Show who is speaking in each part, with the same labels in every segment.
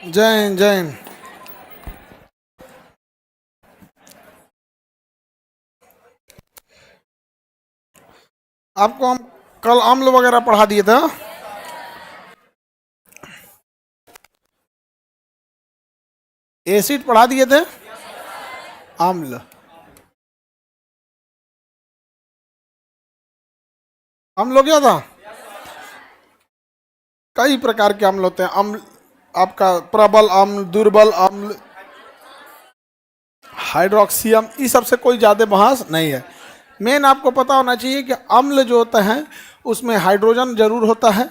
Speaker 1: जय हिंद जय हिंद। आपको हम कल अम्ल वगैरह पढ़ा दिए थे। एसिड पढ़ा दिए थे, अम्ल। अम्ल क्या था? कई प्रकार के अम्ल होते हैं। अम्ल आपका प्रबल अम्ल, दुर्बल अम्ल, हाइड्रोक्सी अम्ल, इस सब से कोई ज़्यादा बहस नहीं है। मेन आपको पता होना चाहिए कि अम्ल जो होता है उसमें हाइड्रोजन जरूर होता है।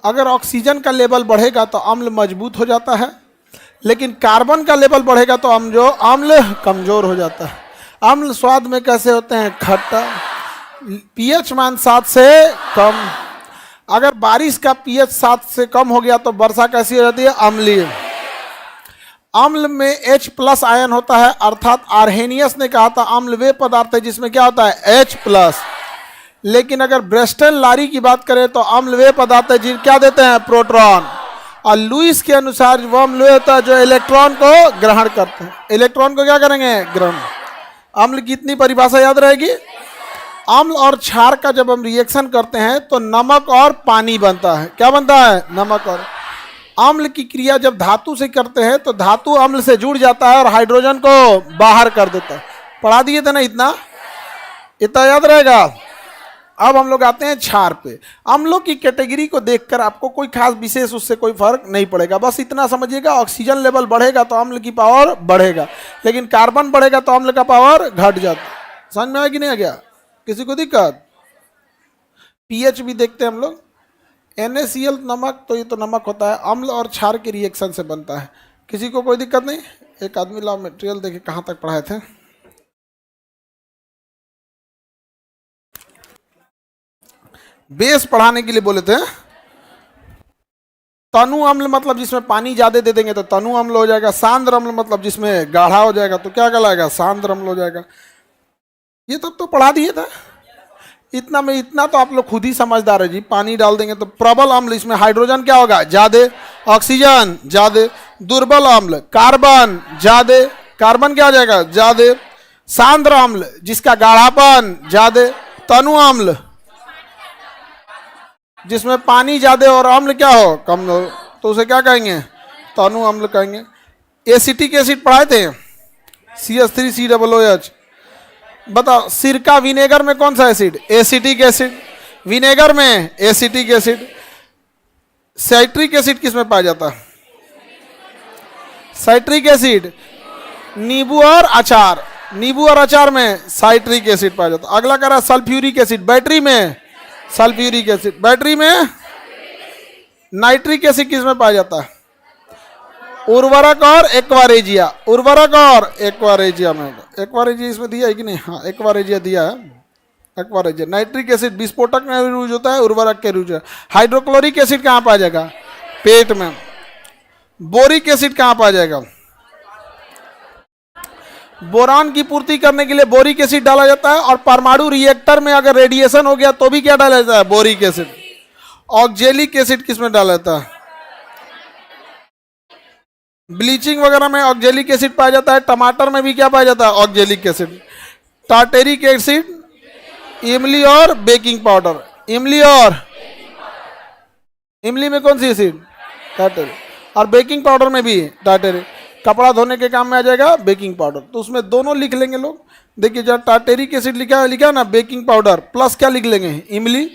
Speaker 1: अगर ऑक्सीजन का लेवल बढ़ेगा तो अम्ल मजबूत हो जाता है, लेकिन कार्बन का लेवल बढ़ेगा तो अम्ल कमज़ोर हो जाता है। अम्ल स्वाद में कैसे होते हैं? खट्टा। पीएच मान 7 से कम। अगर बारिश का पीएच 7 से कम हो गया तो वर्षा कैसी हो जाती है? अम्लीय। अम्ल में H+ आयन होता है, अर्थात आर्हेनियस ने कहा था अम्ल वे पदार्थ है जिसमें क्या होता है? H+। लेकिन अगर ब्रेस्टन लारी की बात करें तो अम्ल वे पदार्थ है जिन क्या देते हैं? प्रोटॉन। और लुईस के अनुसार वो अम्ल होता है जो इलेक्ट्रॉन को ग्रहण करते हैं। इलेक्ट्रॉन को क्या करेंगे? ग्रहण। अम्ल की इतनी परिभाषा याद रहेगी। अम्ल और क्षार का जब हम रिएक्शन करते हैं तो नमक और पानी बनता है। क्या बनता है? नमक और। अम्ल की क्रिया जब धातु से करते हैं तो धातु अम्ल से जुड़ जाता है और हाइड्रोजन को बाहर कर देता है। पढ़ा दिए थे ना, इतना याद रहेगा। अब हम लोग आते हैं क्षार पे। अम्लों की कैटेगरी को देखकर आपको कोई खास विशेष उससे कोई फर्क नहीं पड़ेगा। बस इतना समझिएगा, ऑक्सीजन लेवल बढ़ेगा तो अम्ल की पावर बढ़ेगा, लेकिन कार्बन बढ़ेगा तो अम्ल का पावर घट जाता है। समझ में आया कि नहीं आ गया? किसी को दिक्कत? पीएच भी देखते हैं हम लोग। NaCl नमक, तो ये तो नमक होता है, अम्ल और क्षार के रिएक्शन से बनता है। किसी को कोई दिक्कत नहीं? एक आदमी ला मटेरियल देखे कहाँ तक पढ़ाए थे। बेस पढ़ाने के लिए बोले थे। तनु अम्ल मतलब जिसमें पानी ज्यादा दे देंगे तो तनु अम्ल हो जाएगा। सांद्र अम्ल मतलब जिसमें गाढ़ा हो जाएगा तो क्या कहलाएगा? सांद्र अम्ल हो जाएगा। ये तब तो पढ़ा दिए था। इतना तो आप लोग खुद ही समझदार है जी। पानी डाल देंगे तो प्रबल अम्ल, इसमें हाइड्रोजन क्या होगा? ज्यादा, ऑक्सीजन ज्यादा। दुर्बल अम्ल कार्बन ज्यादा, कार्बन क्या हो जाएगा? ज्यादा। सांद्र अम्ल जिसका गाढ़ापन ज्यादा। तनु अम्ल जिसमें पानी ज्यादा और अम्ल क्या हो? कम हो, तो उसे क्या कहेंगे? तनु अम्ल कहेंगे। एसिटिक एसिड पढ़ाए थे, CH3COOH। बताओ, सिरका विनेगर में कौन सा एसिड? Acetic acid. विनेगर में एसिटिक एसिड। साइट्रिक एसिड किस में पाया जाता है? साइट्रिक एसिड नींबू और अचार। नींबू और अचार में साइट्रिक एसिड पाया जाता है। अगला कह रहा है सल्फ्यूरिक एसिड। बैटरी में सल्फ्यूरिक एसिड। बैटरी में नाइट्रिक एसिड किस में पाया जाता है? उर्वरक और एक्वारेजिया। उर्वरक और एक्वारेजिया में। एक्वारेजिया इसमें दिया है कि नहीं? हाँ, एक्वारेजिया दिया है। एक्वारेजिया। नाइट्रिक एसिड विस्फोटक में यूज होता है, उर्वरक के यूज है। हाइड्रोक्लोरिक एसिड कहाँ पाया जाएगा? पेट में। बोरिक एसिड कहाँ पाया जाएगा? बोरान की पूर्ति करने के लिए बोरिक एसिड डाला जाता है। और परमाणु रिएक्टर में अगर रेडिएशन हो गया तो भी क्या डाला जाता है? Boric acid. ऑक्जेलिक एसिड किस में डाला जाता है? ब्लीचिंग वगैरह में ऑक्जेलिक एसिड पाया जाता है। टमाटर में भी क्या पाया जाता है? Oxalic acid. टार्टेरिक एसिड, इमली और बेकिंग पाउडर। इमली में कौन सी एसिड? टार्टेरिक। और बेकिंग पाउडर में भी टार्टेरिक। कपड़ा धोने के काम में आ जाएगा बेकिंग पाउडर। तो उसमें दोनों लिख लेंगे लोग। देखिए, जब टार्टेरिक एसिड लिखा ना, बेकिंग पाउडर प्लस क्या लिख लेंगे? इमली।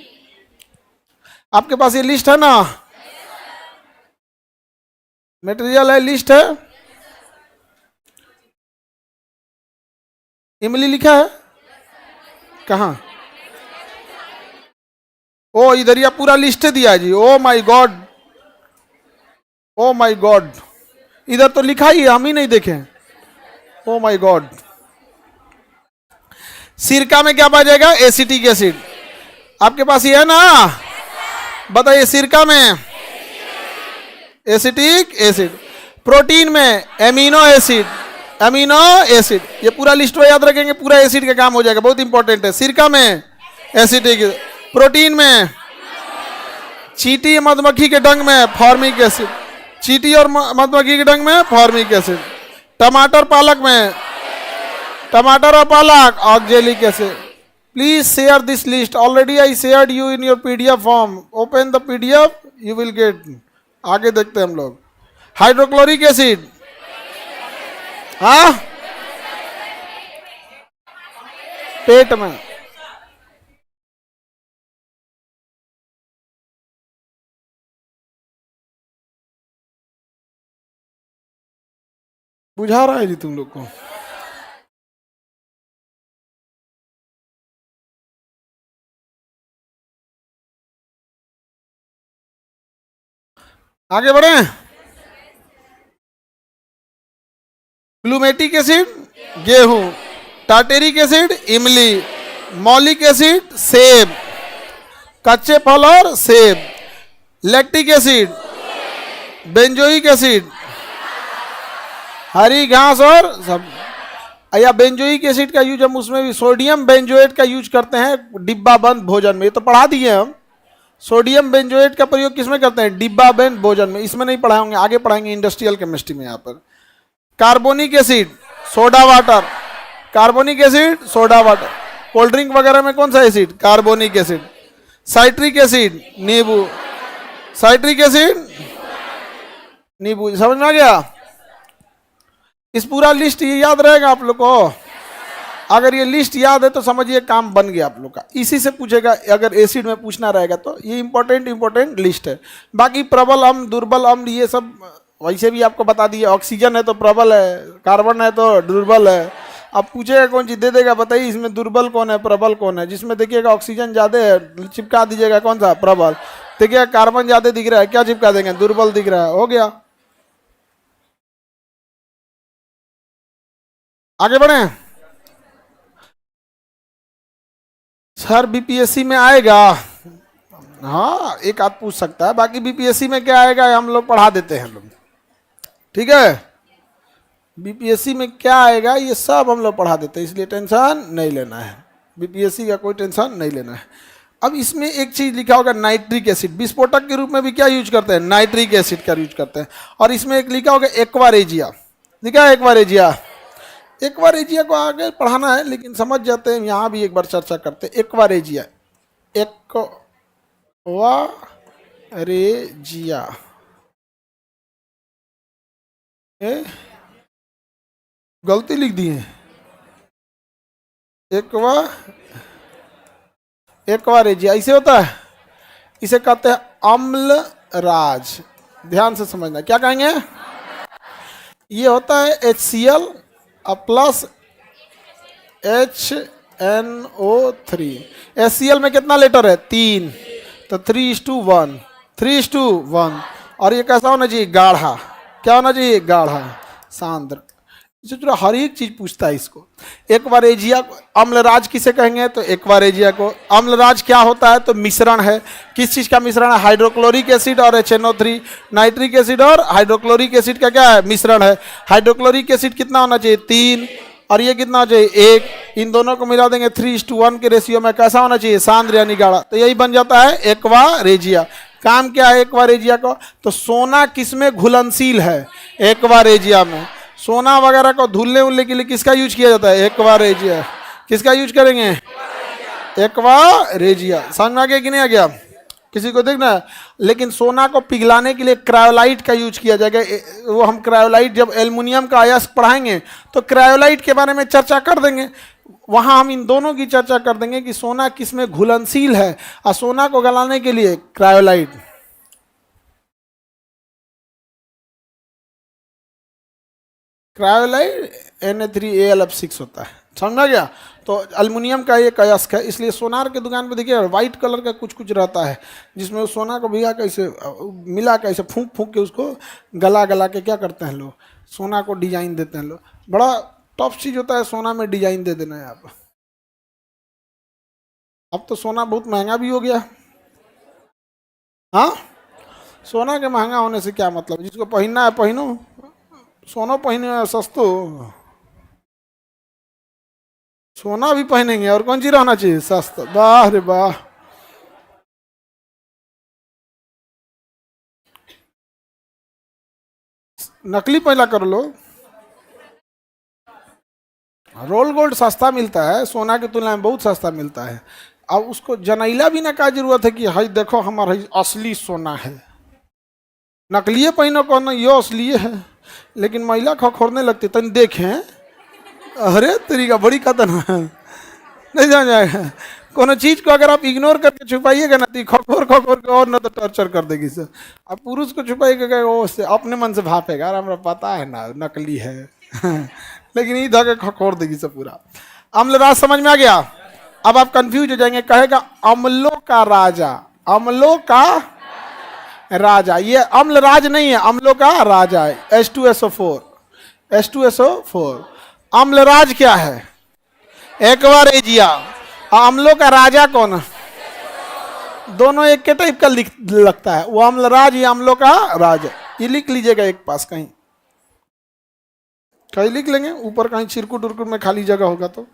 Speaker 1: आपके पास ये लिस्ट है ना? मटेरियल है, लिस्ट है। इमली लिखा है कहाँ? ओ इधर या पूरा लिस्ट दिया है जी। Oh my god, oh my god, इधर तो लिखा ही है, हम ही नहीं देखे। Oh my god. सिरका में क्या पाया जाएगा? Acetic acid. आपके पास ये है ना? बताइए, सिरका में एसिटिक एसिड। प्रोटीन में एमिनो एसिड। Amino acid. ये पूरा लिस्ट में याद रखेंगे, पूरा एसिड का काम हो जाएगा। बहुत इंपॉर्टेंट है। सिरका में एसिटिक, प्रोटीन में चींटी मधुमक्खी के डंग में फॉर्मिक एसिड। चींटी और मधुमक्खी के डंग में फॉर्मिक एसिड। टमाटर पालक में, टमाटर और पालक oxalic acid. Please share this list, already I shared you in your PDF form, open the PDF, you will get. आगे देखते हैं हम लोग। हाइड्रोक्लोरिक एसिड, हाँ पेट में। बुझा रहा है जी तुम लोग को? आगे बढ़े। ग्लूमेटिक एसिड गेहूं, टार्टेरिक एसिड इमली, मॉलिक एसिड सेब, कच्चे फल और सेब, लैक्टिक एसिड, बेंजोइक एसिड हरी घास और सब। या बेंजोइक एसिड का यूज हम उसमें भी सोडियम बेंजोएट का यूज करते हैं डिब्बा बंद भोजन में, ये तो पढ़ा दिए हम। सोडियम बेंजोएट का प्रयोग किसमें करते हैं? डिब्बा बंद भोजन में। इसमें नहीं पढ़ाएंगे, आगे पढ़ाएंगे इंडस्ट्रियल केमिस्ट्री में। यहाँ पर carbonic acid soda water, carbonic acid soda water. Cold drink वगैरह में कौन सा acid? Carbonic acid. Citric acid नींबू, साइट्रिक एसिड नींबू। समझ में आ गया? इस पूरा लिस्ट ये याद रहेगा आप लोग को। अगर ये लिस्ट याद है तो समझिए काम बन गया आप लोग का। इसी से पूछेगा अगर एसिड में पूछना रहेगा तो। ये इंपॉर्टेंट लिस्ट है। बाकी प्रबल अम्ल, दुर्बल अम्ल, ये सब वैसे भी आपको बता दिए। ऑक्सीजन है तो प्रबल है, कार्बन है तो दुर्बल है। अब पूछेगा कौन चीज दे देगा, बताइए इसमें दुर्बल कौन है प्रबल कौन है? जिसमें देखिएगा ऑक्सीजन ज्यादा है चिपका दीजिएगा कौन सा? प्रबल। देखिएगा कार्बन ज्यादा दिख रहा है, क्या चिपका देंगे? दुर्बल दिख रहा है, हो गया। आगे बढ़े। सर बीपीएससी में आएगा, हाँ एक आध पूछ सकता है। बाकी बीपीएससी में क्या आएगा हम लोग पढ़ा देते हैं लोग, ठीक है। बीपीएससी में क्या आएगा ये सब हम लोग पढ़ा देते हैं, इसलिए टेंशन नहीं लेना है। बीपीएससी का कोई टेंशन नहीं लेना है। अब इसमें एक चीज लिखा होगा नाइट्रिक एसिड, विस्फोटक के रूप में भी क्या यूज करते हैं? नाइट्रिक एसिड का यूज करते हैं। और इसमें एक लिखा होगा एक्वारेजिया, लिखा है एक्वारेजिया। एक्वारेजिया को आगे पढ़ाना है लेकिन समझ जाते हैं, यहाँ भी एक बार चर्चा करते हैं। एक्वारेजिया, एक्वारेजिया गलती लिख दी है। एक्वारेजिया ऐसे होता है, इसे कहते हैं अम्ल राज। ध्यान से समझना, क्या कहेंगे? ये होता है HCl प्लस HNO3। HCl में कितना लेटर है? 3, तो 3:1, 3:1। और ये कैसा होना चाहिए? गाढ़ा। क्या होना चाहिए? गाढ़ा, सांद्र। इसे जो हर एक चीज पूछता है इसको। एक्वारेजिया अम्लराज किसे कहेंगे? तो एक्वारेजिया को। अम्लराज क्या होता है? तो मिश्रण है। किस चीज का मिश्रण है? हाइड्रोक्लोरिक एसिड और HNO3। नाइट्रिक एसिड और हाइड्रोक्लोरिक एसिड का क्या है? मिश्रण है। हाइड्रोक्लोरिक एसिड कितना होना चाहिए? 3, और ये कितना होना चाहिए? 1। इन दोनों को मिला देंगे 3:1 के रेशियो में। कैसा होना चाहिए? सांद्र यानी गाढ़ा। तो यही बन जाता है एक्वारेजिया। काम क्या है एक्वारेजिया को? तो सोना किसमें घुलनशील है? एक्वारेजिया में। सोना वगैरह को धुलने उलने के लिए किसका यूज किया जाता है? एक्वारेजिया। किसका यूज करेंगे? एक्वारेजिया। समझ में आ गया कि नहीं आ गया? किसी को देखना है। लेकिन सोना को पिघलाने के लिए क्रायोलाइट का यूज किया जाएगा। वो हम क्रायोलाइट जब एल्युमिनियम का अयस्क पढ़ाएंगे तो क्रायोलाइट के बारे में चर्चा कर देंगे। वहां हम इन दोनों की चर्चा कर देंगे कि सोना किसमें घुलनशील है, और सोना को गलाने के लिए क्रायोलाइट। क्रायोलाइट Na3Al6 होता है। समझ गया? तो अल्युमिनियम का एक अयस्क है, इसलिए सोनार के दुकान पे देखिए व्हाइट कलर का कुछ कुछ रहता है जिसमें उस सोना को भिगा कैसे मिला कैसे फूंक फूंक के उसको गला गला के क्या करते हैं लोग? सोना को डिजाइन देते हैं लोग। बड़ा टफ चीज होता है सोना में डिजाइन दे देना है। आप अब तो सोना बहुत महंगा भी हो गया। हाँ, सोना के महंगा होने से क्या मतलब? जिसको पहनना है पहनो, सोना पहने सस्तो, सोना भी पहनेंगे और कौन चीज रहना चाहिए? सस्ता। वाह रे वाह। नकली पहला कर लो। रोल गोल्ड सस्ता मिलता है, सोना की तुलना में बहुत सस्ता मिलता है। अब उसको जनैला भी ना का जरूरत है कि हाई देखो हमारा असली सोना है। नकली पहनो को ना ये असली है, लेकिन महिला खखोरने लगती तन देखें, अरे तेरी का बड़ी कतन है, नहीं जान जाएगा। कोनो चीज को अगर आप इग्नोर करके छुपाइएगा ना तो खखोर खखोर के और ना तो टॉर्चर कर देगी सर। अब पुरुष को छुपाइएगा वो से अपने मन से भापेगा, अरे हमरा पता है ना नकली है लेकिन ये धके खखोर देगी सब पूरा। अम्लराज समझ में आ गया? अब आप कंफ्यूज हो जाएंगे, कहेगा अम्लों का राजा, अम्लों का राजा, ये अम्लराज नहीं है, अम्लों का राजा है। H2SO4, H2SO4। अम्लराज क्या है? एक बार एजिया। अम्लों का राजा कौन है? दोनों एक के टाइप का लगता है, वो अम्लराज, ये अम्लों का राजा। ये लिख लीजिएगा एक पास कहीं, कहीं लिख लेंगे ऊपर कहीं चिरकुट उरकुट में खाली जगह होगा तो।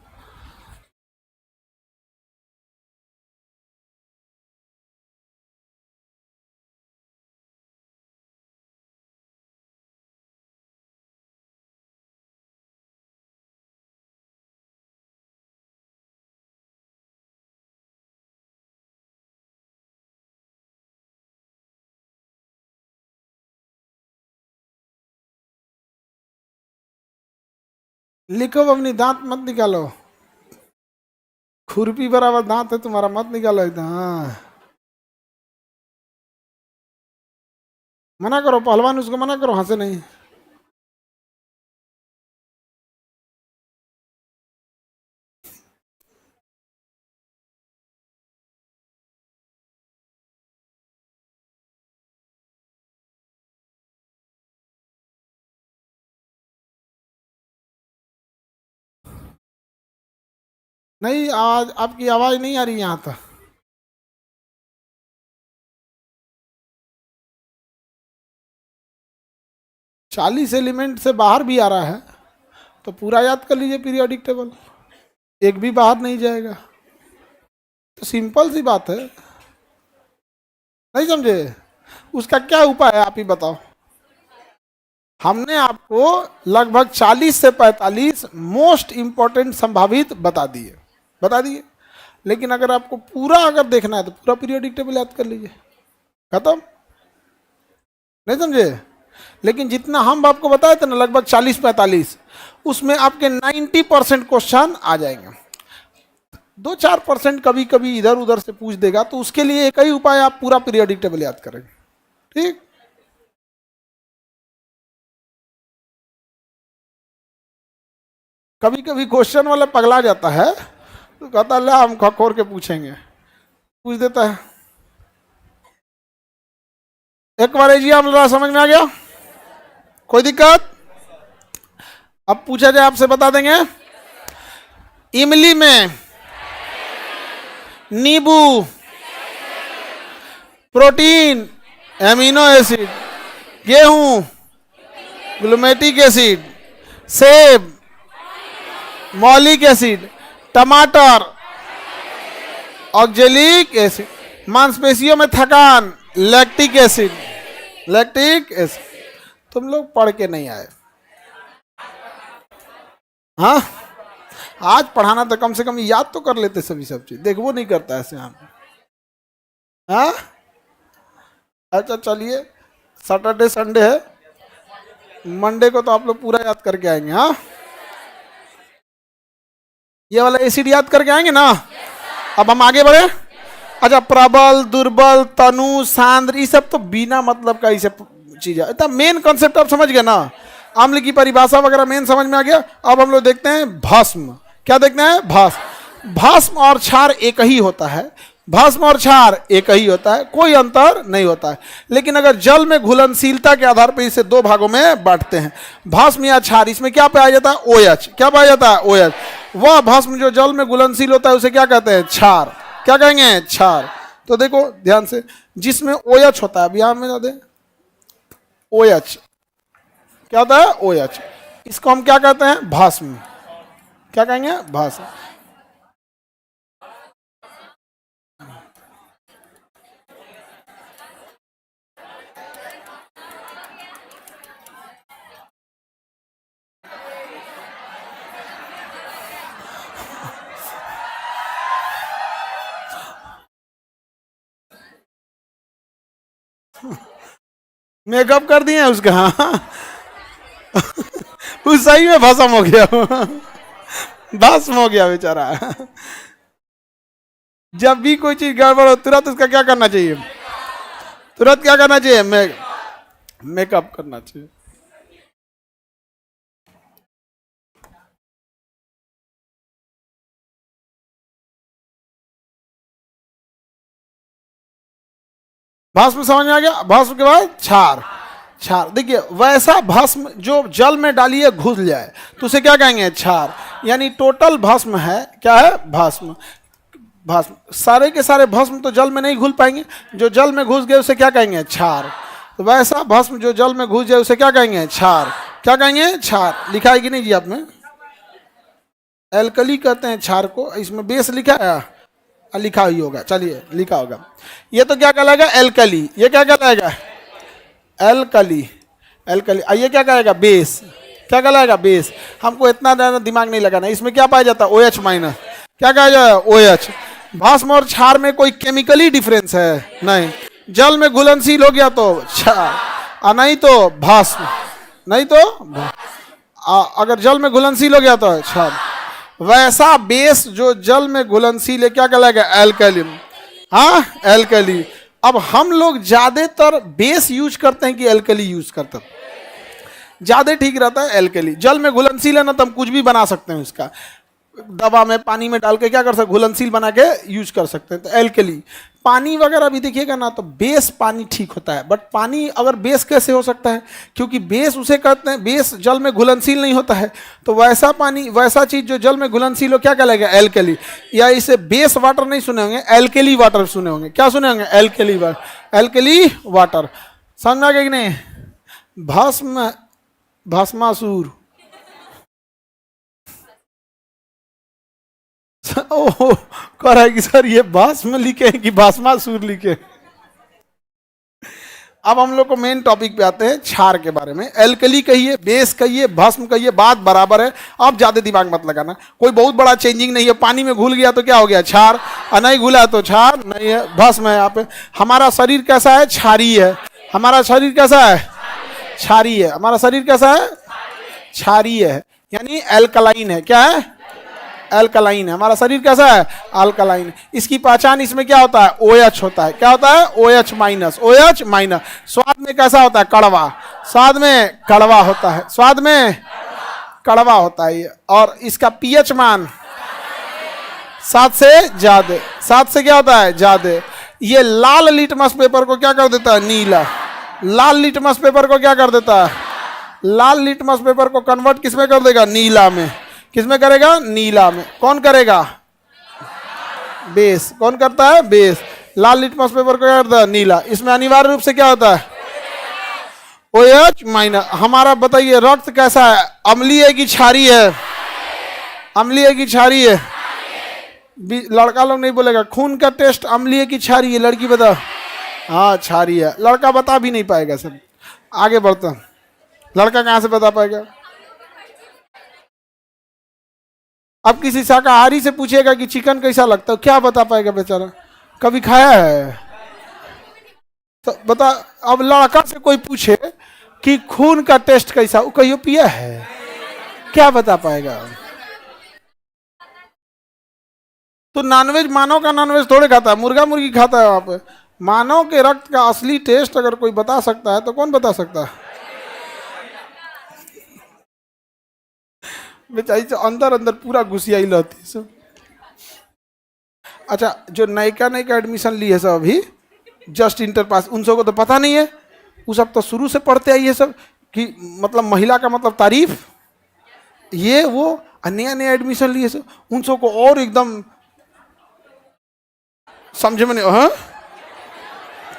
Speaker 1: लिखो अपनी, दांत मत निकालो, खुरपी बराबर दांत है तुम्हारा, मत निकालो एकदम। हाँ मना करो पहलवान, उसको मना करो, हंसे नहीं। नहीं आज आपकी आवाज नहीं आ रही यहाँ तक। 40 एलिमेंट से बाहर भी आ रहा है तो पूरा याद कर लीजिए पीरियोडिक टेबल, एक भी बाहर नहीं जाएगा। तो सिंपल सी बात है, नहीं समझे? उसका क्या उपाय है आप ही बताओ। हमने आपको लगभग 40 से 45 मोस्ट इंपॉर्टेंट संभावित बता दिए। लेकिन अगर आपको पूरा अगर देखना है तो पूरा पीरियोडिक टेबल याद कर लीजिए, खत्म। नहीं समझे? लेकिन जितना हम आपको बताए थे ना लगभग 40-45, उसमें आपके 90% क्वेश्चन आ जाएंगे। 2-4% कभी कभी इधर उधर से पूछ देगा, तो उसके लिए एक ही उपाय, आप पूरा पीरियोडिक टेबल याद करेंगे। ठीक। कभी कभी क्वेश्चन वाला पगला जाता है तो कहता है हम खखोर के पूछेंगे, पूछ देता है। एक बार जी आप समझ में आ गया? कोई दिक्कत? अब पूछा जाए आपसे, बता देंगे। इमली में नींबू, प्रोटीन, एमिनो एसिड, गेहूं ग्लूमेटिक एसिड, सेब मौलिक एसिड, टमाटर ऑक्जेलिक एसिड, मांसपेशियों में थकान लैक्टिक एसिड। तुम लोग पढ़ के नहीं आए। हाँ आज पढ़ाना तो कम से कम याद तो कर लेते सभी सब चीज, देख वो नहीं करता ऐसे हम। हाँ अच्छा चलिए, सैटरडे संडे है, मंडे को तो आप लोग पूरा याद करके आएंगे। हाँ ये वाला एसिड याद करके आएंगे ना। अब हम आगे बढ़े। अच्छा प्रबल दुर्बल तनु सांद्र, ये सब तो बिना मतलब का ये सब चीज है, इतना मेन कॉन्सेप्ट आप समझ गए ना। अम्ल की परिभाषा वगैरह मेन समझ में आ गया। अब हम लोग देखते हैं भस्म। क्या देखते हैं? भस्म। भस्म और क्षार एक ही होता है, भस्म और क्षार एक ही होता है, कोई अंतर नहीं होता है। लेकिन अगर जल में घुलनशीलता के आधार पर इसे दो भागों में बांटते हैं, भस्म या क्षार, इसमें क्या पाया जाता है? OH। क्या पाया जाता है? OH। वह भस्म जो जल में घुलनशील होता है उसे क्या कहते हैं? क्षार। क्या कहेंगे? क्षार। तो देखो ध्यान से, जिसमें OH होता है, अब यहां में दे OH, क्या होता है? OH। इसको हम क्या कहते हैं? भस्म। क्या कहेंगे? भस्म। मेकअप कर दिए उसका, हाँ। उस सही में भस्म हो गया, भस्म हो गया बेचारा। जब भी कोई चीज गड़बड़ हो तुरंत उसका क्या करना चाहिए, तुरंत क्या करना चाहिए, मेकअप करना चाहिए। भस्म समझ में आ गया। भस्म के बाद क्षार, क्षार देखिए वैसा भस्म जो जल में डालिए घुल जाए तो उसे क्या कहेंगे, क्षार। यानी टोटल भस्म है, क्या है, भस्म। भस्म, सारे के सारे भस्म तो जल में नहीं घुल पाएंगे, जो जल में घुस गए उसे क्या कहेंगे, क्षार। तो वैसा भस्म जो जल में घुस जाए उसे क्या कहेंगे, क्षार। क्या कहेंगे, क्षार। लिखा है कि नहीं जी आप में, एल्कली कहते हैं क्षार को, इसमें बेस लिखा है, लिखा ही होगा, चलिए लिखा होगा। ये तो क्या कहलाएगा, एल्कली। ये क्या कहलाएगा, एल्कली। एल्कली। ये क्या कहेगा, बेस। क्या कहलाएगा, बेस। हमको इतना ज़्यादा दिमाग नहीं लगाना, इसमें क्या पाया जाता है, OH माइनस। क्या कहा जाए, OH। भस्म और क्षार में कोई केमिकली डिफरेंस है नहीं, जल में घुलनशील हो गया तो क्षार, नहीं तो भस्म, नहीं तो अगर जल में घुलनशील हो गया तो क्षार। वैसा बेस जो जल में घुलनशील है क्या कहलाएगा, एल्कली। हाँ, एल्कली। अब हम लोग ज्यादातर बेस यूज करते हैं कि एल्कली यूज करते हैं, ज्यादा ठीक रहता है एल्कली। जल में घुलनशील है ना तो हम कुछ भी बना सकते हैं उसका, दवा में पानी में डाल के क्या कर सकते, घुलनशील बना के यूज कर सकते हैं। तो एल्कली। पानी वगैरह भी देखिएगा ना तो बेस पानी ठीक होता है, बट पानी अगर बेस कैसे हो सकता है, क्योंकि बेस उसे कहते हैं, बेस जल में घुलनशील नहीं होता है। तो वैसा पानी, वैसा चीज जो जल में घुलनशील हो क्या कहलाएगा, एल्कली। या इसे बेस वाटर नहीं सुने होंगे, एल्कली वाटर सुने होंगे। क्या सुने होंगे, एल्कली वाटर, एल्कली वाटर। समझ में आ गया कि नहीं। भस्म, भस्मासुर। ओह, कह रहा है कि सर ये भस्म लिखे हैं कि भस्मासुर लिखे। अब हम लोग को मेन टॉपिक पे आते हैं, क्षार के बारे में। एल्कली कहिए, बेस कहिए, भस्म कहिए, बात बराबर है। अब ज्यादा दिमाग मत लगाना, कोई बहुत बड़ा चेंजिंग नहीं है। पानी में घुल गया तो क्या हो गया, क्षार, और नहीं घुला तो क्षार नहीं है, भस्म है। यहाँ पे हमारा शरीर कैसा है, क्षारीय है। हमारा शरीर कैसा है, क्षारीय है। हमारा शरीर कैसा है, क्षारीय है, यानी एल्कलाइन है। क्या है, एल्कलाइन है। हमारा शरीर कैसा है, अल्कलाइन। इसकी पहचान इसमें क्या होता है, OH होता है। क्या होता है, OH माइनस, OH माइनस। स्वाद में कैसा होता है, कड़वा। स्वाद में कड़वा होता है, स्वाद में कड़वा होता है। और इसका pH मान 7 से ज्यादा। 7 से क्या होता है, ज्यादा। ये लाल लिटमस पेपर को क्या कर देता है, नीला। लाल लिटमस पेपर को क्या कर देता है, लाल लिटमस पेपर को कन्वर्ट किसमें कर देगा, नीला में। किसमें करेगा, नीला में। कौन करेगा, बेस। कौन करता है, बेस। लाल लिटमस पेपर को क्या करता है, नीला। इसमें अनिवार्य रूप से क्या होता है, OH माइनस। हमारा बताइए रक्त कैसा है, अम्लीय की क्षारीय है, अम्लीय की क्षारीय है। लड़का लोग नहीं बोलेगा खून का टेस्ट अम्लीय की क्षारीय है, लड़की बता, हाँ क्षारीय है। लड़का बता भी नहीं पाएगा। सब आगे बढ़ता, लड़का कहां से बता पाएगा। अब किसी शाकाहारी से पूछेगा कि चिकन कैसा लगता है, क्या बता पाएगा बेचारा, कभी खाया है तो बता। अब लड़का से कोई पूछे कि खून का टेस्ट कैसा, वो कहियो पिया है, क्या बता पाएगा। तो नॉनवेज, मानव का नॉनवेज थोड़े खाता है, मुर्गा मुर्गी खाता है वहां पे। मानव के रक्त का असली टेस्ट अगर कोई बता सकता है तो कौन बता सकता है। बेचारी से अंदर अंदर पूरा घुसियाई रहती है सब। अच्छा, जो नयका नयका एडमिशन ली है सब अभी, जस्ट इंटर पास, उन सबको तो पता नहीं है। वो सब तो शुरू से पढ़ते आई है सब कि मतलब महिला का मतलब तारीफ, ये वो। नया नया एडमिशन लिए सब, उन सबको और एकदम समझ में नहीं। हाँ,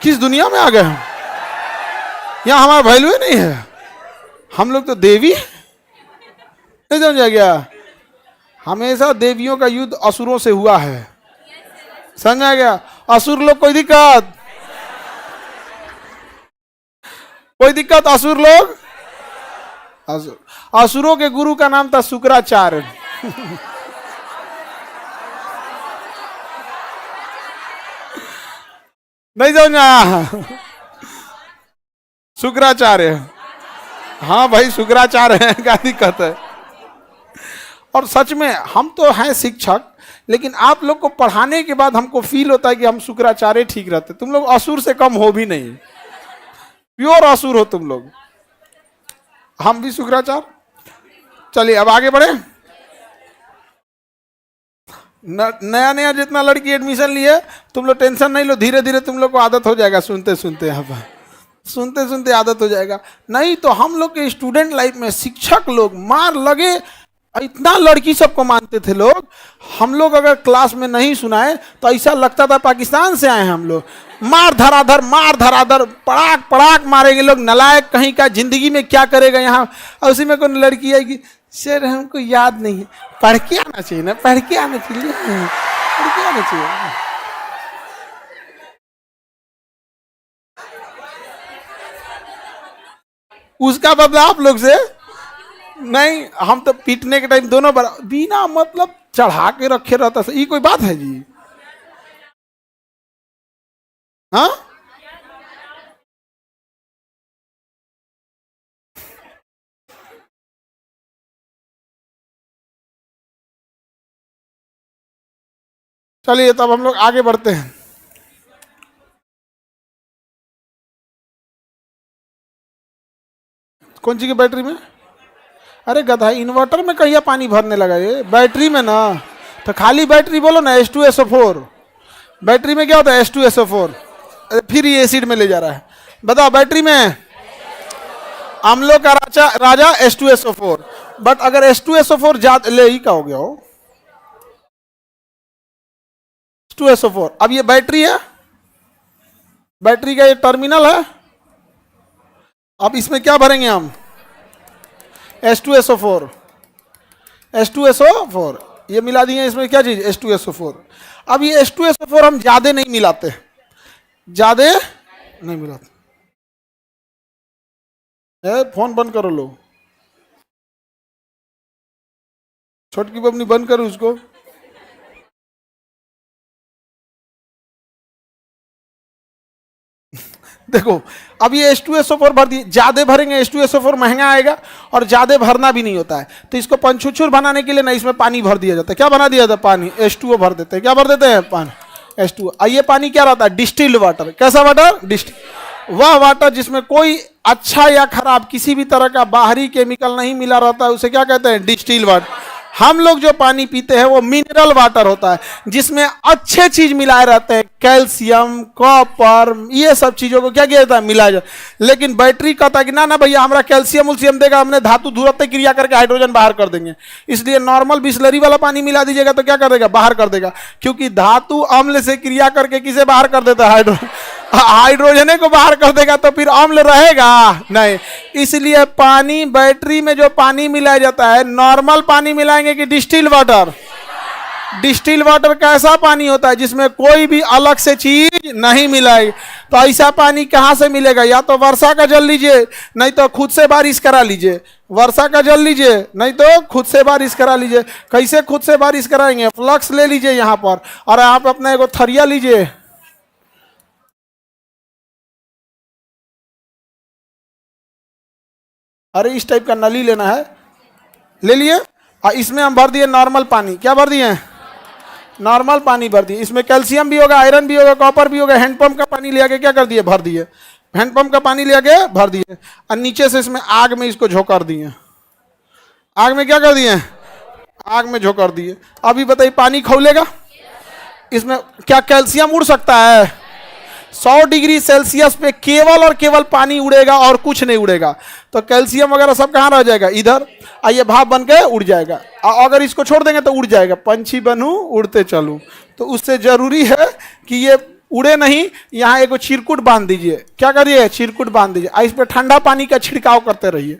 Speaker 1: किस दुनिया में आ गए हम, यहाँ हमारा वैल्यू ही नहीं है। हम लोग तो देवी, नहीं समझा गया। हमेशा देवियों का युद्ध असुरों से हुआ है, समझा गया। असुर लोग कोई दिक्कत, कोई दिक्कत, असुर लोग। असुरों के गुरु का नाम था शुक्राचार्य। नहीं समझा। शुक्राचार्य। हाँ भाई शुक्राचार्य है, क्या दिक्कत है। और सच में हम तो हैं शिक्षक, लेकिन आप लोग को पढ़ाने के बाद हमको फील होता है कि हम शुक्राचार्य ठीक रहते। तुम लोग असुर से कम हो भी नहीं, प्योर असुर हो तुम लोग, हम भी शुक्राचार्य। चलिए अब आगे बढ़े। नया नया जितना लड़की एडमिशन लिए, तुम लोग टेंशन नहीं लो, धीरे धीरे तुम लोग को आदत हो जाएगा, सुनते सुनते यहाँ पर सुनते सुनते आदत हो जाएगा। नहीं तो हम लोग के स्टूडेंट लाइफ में शिक्षक लोग मार लगे, इतना लड़की सबको मानते थे लोग। हम लोग अगर क्लास में नहीं सुनाए तो ऐसा लगता था पाकिस्तान से आए हैं हम लोग। मार धराधर पड़ाक पड़ाक मारेंगे लोग, नलायक कहीं का, जिंदगी में क्या करेगा यहाँ। और उसी में कोई लड़की आएगी, सर हमको याद नहीं है। पढ़ के आना चाहिए ना, पढ़ के आना चाहिए, पढ़ के आना चाहिए। उसका बदला आप लोग से नहीं, हम तो पीटने के टाइम दोनों बिना मतलब चढ़ा के रखे रहता है। ये कोई बात है जी? हाँ चलिए तब हम लोग आगे बढ़ते हैं। कौन सी की बैटरी में? अरे गधा, इन्वर्टर में कहिया पानी भरने लगा ये? बैटरी में ना, तो खाली बैटरी बोलो ना, H2SO4। बैटरी में क्या होता है? H2SO4। फिर ये एसिड में ले जा रहा है। बताओ, बैटरी में अम्लों का राजा H2SO4। बट अगर H2SO4 ज्यादा ले ही, का हो गया हो H2SO4। अब ये बैटरी है, बैटरी का ये टर्मिनल है। अब इसमें क्या भरेंगे हम? H2SO4। H2SO4 ये मिला दिए इसमें, क्या चीज? H2SO4। अब ये H2SO4 हम ज्यादा नहीं मिलाते, ज्यादा नहीं मिलाते। फोन बंद करो लो, छोटकी बबनी बंद करो उसको। देखो अब ये H2SO4 भर दिए, ज्यादा भरेंगे H2SO4 महंगा आएगा और ज्यादा भरना भी नहीं होता है। तो इसको पंचुचुर बनाने के लिए ना इसमें पानी भर दिया जाता है। क्या बना दिया जाता है? पानी। H2O भर देते हैं। क्या भर देते हैं? पानी, H2O। ये पानी क्या रहता है? Distilled water. कैसा वाटर? डिस्टिल्ड। वह वाटर जिसमें कोई अच्छा या खराब किसी भी तरह का बाहरी केमिकल नहीं मिला रहता है, उसे क्या कहते हैं? Distilled water. हम लोग जो पानी पीते हैं वो मिनरल वाटर होता है, जिसमें अच्छे चीज मिलाए रहते हैं, कैल्शियम, कॉपर, ये सब चीजों को क्या किया जाता है? मिलाया जाता है। लेकिन बैटरी कहता है कि ना ना भैया, हमारा कैल्शियम उल्शियम देगा, हमने धातु ध्रुवत्व क्रिया करके हाइड्रोजन बाहर कर देंगे। इसलिए नॉर्मल बिस्लरी वाला पानी मिला दीजिएगा तो क्या कर देगा? बाहर कर देगा। क्योंकि धातु अम्ल से क्रिया करके किसे बाहर कर देता है? हाइड्रोजन को बाहर कर देगा, तो फिर अम्ल रहेगा नहीं। इसलिए पानी, बैटरी में जो पानी मिलाया जाता है, नॉर्मल पानी मिलाएंगे कि डिस्टिल्ड वाटर? डिस्टिल्ड वाटर कैसा पानी होता है? जिसमें कोई भी अलग से चीज नहीं मिलाई। तो ऐसा पानी कहां से मिलेगा? या तो वर्षा का जल लीजिए, नहीं तो खुद से बारिश करा लीजिए। वर्षा का जल लीजिए, नहीं तो खुद से बारिश करा लीजिए। कैसे खुद से बारिश कराएंगे? फ्लक्स ले लीजिए यहाँ पर, और आप अपना एगो थरिया लीजिए, अरे इस टाइप का नली लेना है, ले लिए, और इसमें हम भर दिए नॉर्मल पानी। क्या भर दिए? नॉर्मल पानी भर दिए। इसमें कैल्शियम भी होगा, आयरन भी होगा, कॉपर भी होगा। हैंडपंप का पानी ले आके क्या कर दिए? भर दिए। हैंडपंप का पानी ले आके भर दिए, और नीचे से इसमें आग में इसको झोंकर दिए। आग में क्या कर दिए? आग में झोंकर दिए। अभी बताइए, पानी खौलेगा? इसमें क्या कैल्शियम उड़ सकता है? 100 डिग्री सेल्सियस पे केवल और केवल पानी उड़ेगा और कुछ नहीं उड़ेगा। तो कैल्शियम वगैरह सब कहाँ रह जाएगा? इधर। ये भाप बन के उड़ जाएगा। अगर इसको छोड़ देंगे तो उड़ जाएगा। पंछी बनूं उड़ते चलूं। तो उससे जरूरी है कि ये उड़े नहीं। यहाँ एक चिरकुट बांध दीजिए। क्या करिए? चिरकुट बांध दीजिए। इस पर ठंडा पानी का छिड़काव करते रहिए।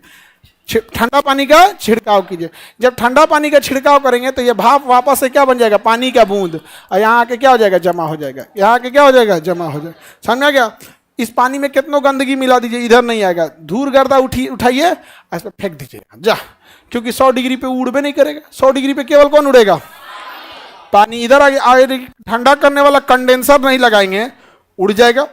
Speaker 1: ठंडा पानी का छिड़काव कीजिए। जब ठंडा पानी का छिड़काव करेंगे तो ये भाप वापस से क्या बन जाएगा? पानी का बूंद। और यहाँ आके क्या हो जाएगा? जमा हो जाएगा। यहाँ आके क्या हो जाएगा? जमा हो जाएगा। समझा गया? इस पानी में कितनों गंदगी मिला दीजिए, इधर नहीं आएगा। धूल गर्दा उठाइए, इस पर फेंक दीजिए जा, क्योंकि 100 डिग्री पे उड़बे नहीं करेगा। 100 डिग्री पे केवल कौन उड़ेगा? पानी। इधर आगे ठंडा करने वाला कंडेंसर नहीं लगाएंगे, उड़ जाएगा।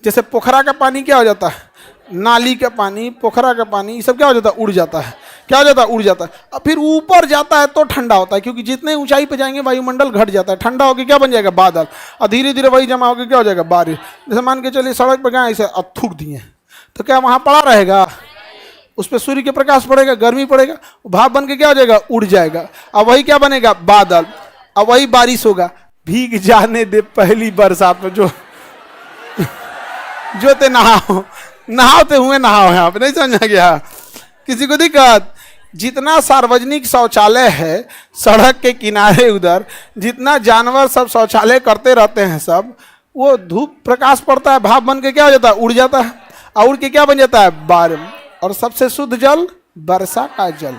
Speaker 1: जैसे पोखरा का पानी क्या हो जाता है? नाली का पानी, पोखरा का पानी, ये सब क्या हो जाता है, उड़ जाता है। क्या हो जाता है, उड़ जाता है। अब फिर ऊपर जाता है तो ठंडा होता है, क्योंकि जितने ऊंचाई पे जाएंगे वायुमंडल घट जाता है, ठंडा होकर क्या बन जाएगा, बादल, और धीरे धीरे वही जमा होकर क्या हो जाएगा, बारिश। जैसे मान के चलिए सड़क पर गए ऐसे अब थूक दिए, तो क्या वहाँ पड़ा रहेगा, उस पर सूर्य के प्रकाश पड़ेगा, गर्मी पड़ेगा, भाप बन के क्या हो जाएगा, उड़ जाएगा। अब वही क्या बनेगा, बादल, अब वही बारिश होगा। भीग जाने दे पहली बरसात में, जो ते नहाओ, नहाते हुए नहाओ। यहाँ पे नहीं समझा गया किसी को दिक्कत। जितना सार्वजनिक शौचालय है सड़क के किनारे उधर, जितना जानवर सब शौचालय करते रहते हैं सब, वो धूप प्रकाश पड़ता है, भाप बन के क्या हो जाता है, उड़ जाता है, और उड़ के क्या बन जाता है, बारिश। और सबसे शुद्ध जल वर्षा का जल,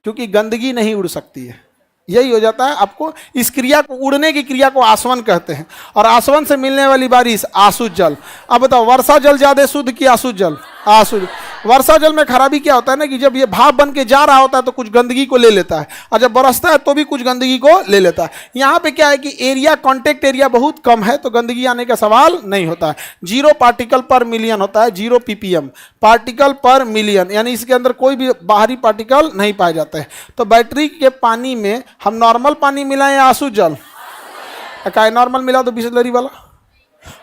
Speaker 1: क्योंकि गंदगी नहीं उड़ सकती है। यही हो जाता है आपको। इस क्रिया को, उड़ने की क्रिया को आसवन कहते हैं, और आसवन से मिलने वाली बारिश आसुत जल। अब बताओ वर्षा जल ज्यादा शुद्ध कि आसुत जल? आसुत। वर्षा जल में खराबी क्या होता है ना, कि जब ये भाप बन के जा रहा होता है तो कुछ गंदगी को ले लेता है, और जब बरसता है तो भी कुछ गंदगी को ले लेता है। यहाँ पे क्या है कि एरिया, कॉन्टेक्ट एरिया बहुत कम है, तो गंदगी आने का सवाल नहीं होता है। 0 पार्टिकल पर मिलियन होता है, 0 ppm पार्टिकल पर मिलियन, यानी इसके अंदर कोई भी बाहरी पार्टिकल नहीं पाए जाते हैं। तो बैटरी के पानी में हम नॉर्मल पानी मिलाएं या आसुत जल? क्या नॉर्मल मिला तो बिसलरी वाला,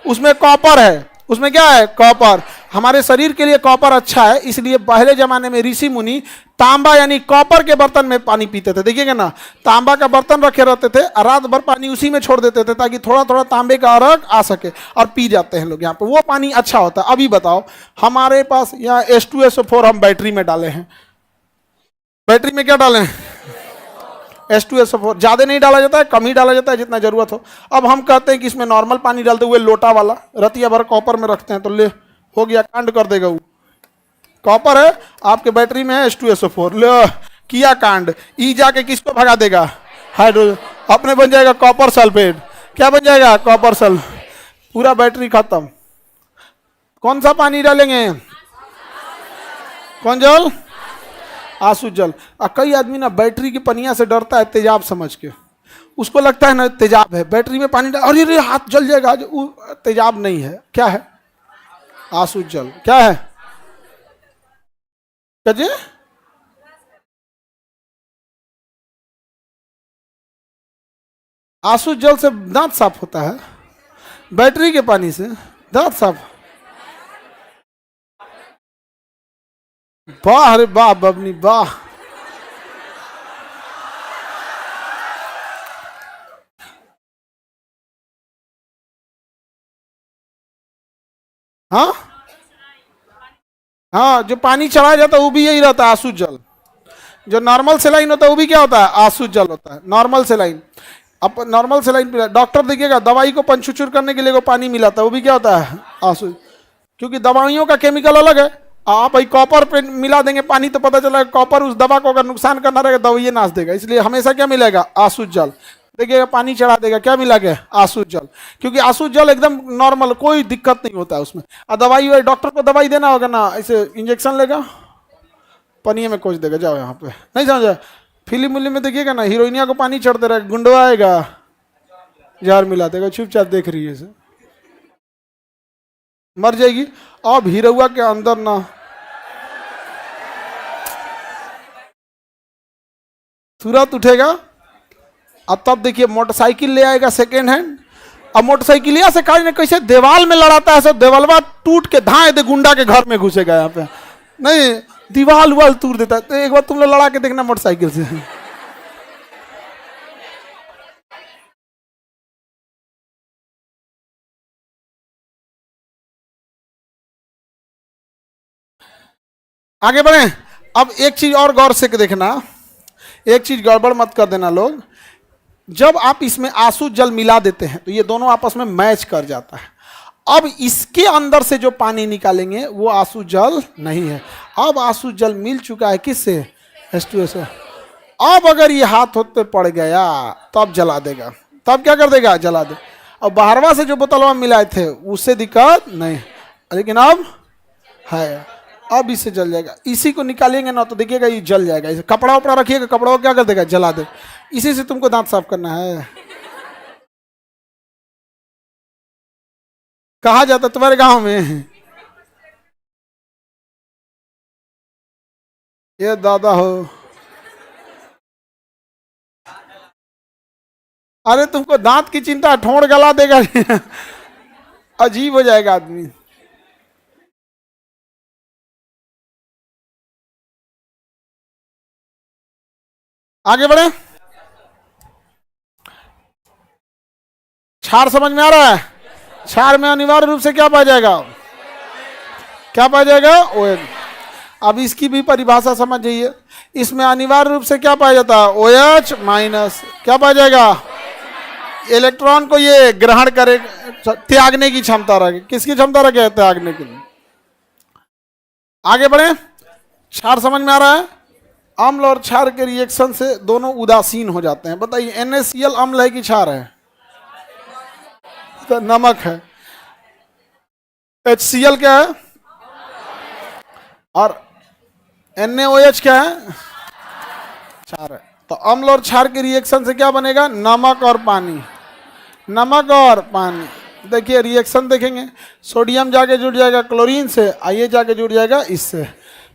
Speaker 1: उसमें कॉपर है, उसमें क्या है, कॉपर। हमारे शरीर के लिए कॉपर अच्छा है, इसलिए पहले जमाने में ऋषि मुनि तांबा यानी कॉपर के बर्तन में पानी पीते थे। देखिएगा ना, तांबा का बर्तन रखे रहते थे और रात भर पानी उसी में छोड़ देते थे, ताकि थोड़ा थोड़ा तांबे का अर्क आ सके, और पी जाते हैं लोग यहाँ पे, वो पानी अच्छा होता है। अभी बताओ हमारे पास यहाँ H2SO4 हम बैटरी में डाले हैं, बैटरी में क्या डाले हैं, H2SO4। ज़्यादा नहीं डाला जाता है, कम ही डाला जाता है जितना जरूरत हो। अब हम कहते हैं कि इसमें नॉर्मल पानी डालते हुए लोटा वाला, रतिया भर कॉपर में रखते हैं, तो ले हो गया, कांड कर देगा वो। कॉपर है आपके बैटरी में है H2SO4, ले किया कांड। ई जाके किसको भगा देगा, हाइड्रोजन, अपने बन जाएगा कॉपर सल्फेट। क्या बन जाएगा, कॉपर सल्फेट, पूरा बैटरी खत्म। कौन सा पानी डालेंगे, कौन जल, आसुत जल। कई आदमी ना बैटरी की पनिया से डरता है, तेजाब समझ के, उसको लगता है ना तेजाब है, बैटरी में पानी डाल, अरे हाथ जल जाएगा, तेजाब नहीं है, क्या है, आसुत जल। क्या है, कहिए, आसुत जल से दांत साफ होता है, बैटरी के पानी से दांत साफ? वाह, अरे वाह बबनी वाह। हाँ हाँ, जो पानी चढ़ाया जाता है वो भी यही रहता है, आसुत जल। जो नॉर्मल सेलाइन होता है वो भी क्या होता है, आसुत जल होता है, नॉर्मल सेलाइन। अब नॉर्मल सेलाइन डॉक्टर देखिएगा, दवाई को पंचुचुर करने के लिए वो पानी मिलाता है, वो भी क्या होता है, आसुत। क्योंकि दवाइयों का केमिकल अलग है। आप भाई कॉपर पे मिला देंगे पानी तो पता चला कॉपर उस दवा को अगर नुकसान करना रहेगा दवाई नाश देगा, इसलिए हमेशा क्या मिलेगा, आसुत जल। देखिएगा पानी चढ़ा देगा, क्या मिला के, आसुत जल। क्योंकि आसुत जल एकदम नॉर्मल, कोई दिक्कत नहीं होता है उसमें। और दवाई, डॉक्टर को दवाई देना होगा ना, ऐसे इंजेक्शन लेगा, पनिया में कोच देगा, जाओ यहाँ पे, नहीं समझा। फिल्म उल्म में देखिएगा ना, हीरोइनिया को पानी चढ़ते रहे, गुंडवा आएगा, जहर मिला देगा, चुपचाप देख रही है, मर जाएगी। अब हीरोआ के अंदर ना तुरंत उठेगा, अब तब देखिए मोटरसाइकिल ले आएगा सेकेंड हैंड, अब मोटरसाइकिलिया से काज ने कैसे देवाल में लड़ाता है, सब देवलवा टूट के धाए दे गुंडा के घर में घुसेगा यहाँ पे, नहीं दीवाल उवाल तोड़ देता है। तो एक बार तुम लोग लड़ा के देखना मोटरसाइकिल से। आगे बढ़े। अब एक चीज और गौर से देखना, एक चीज गड़बड़ मत कर देना लोग। जब आप इसमें आसुत जल मिला देते हैं तो ये दोनों आपस में मैच कर जाता है। अब इसके अंदर से जो पानी निकालेंगे वो आसुत जल नहीं है। अब आसुत जल मिल चुका है किससे, H2SO। अब अगर ये हाथ होते पड़ गया तब जला देगा, तब क्या कर देगा, जला दे। अब बाहरवा से जो बोतलवा मिलाए थे उससे दिक्कत नहीं, लेकिन अब है, अब इससे जल जाएगा। इसी को निकालेंगे ना तो देखिएगा ये जल जाएगा। इसे कपड़ा उपड़ा रखिएगा, कपड़ा क्या कर देगा, जला दे। इसी से तुमको दांत साफ करना है। कहा जाता तुम्हारे गांव में ये दादा हो, अरे तुमको दांत की चिंता, ठोड़ गला देगा अजीब हो जाएगा आदमी। आगे बढ़े। क्षार समझ में आ रहा है? क्षार में अनिवार्य रूप से क्या पाया जाएगा? क्या पाया जाएगा? OH। अब इसकी भी परिभाषा समझ जाइए। इसमें अनिवार्य रूप से क्या पाया जाता है? OH minus. क्या पाया जाएगा? इलेक्ट्रॉन को ये ग्रहण करे, त्यागने की क्षमता रखे। किसकी क्षमता रखे? त्यागने की। आगे बढ़े। क्षार समझ में आ रहा है? अम्ल और क्षार के रिएक्शन से दोनों उदासीन हो जाते हैं। बताइए, NaCl अम्ल है कि क्षार है? तो नमक है। HCl क्या है? और NaOH क्या है? क्षार है। तो अम्ल और क्षार के रिएक्शन से क्या बनेगा? नमक और पानी। नमक और पानी। देखिए रिएक्शन देखेंगे, सोडियम जाके जुड़ जाएगा क्लोरीन से, आइए जाके जुड़ जाएगा इससे।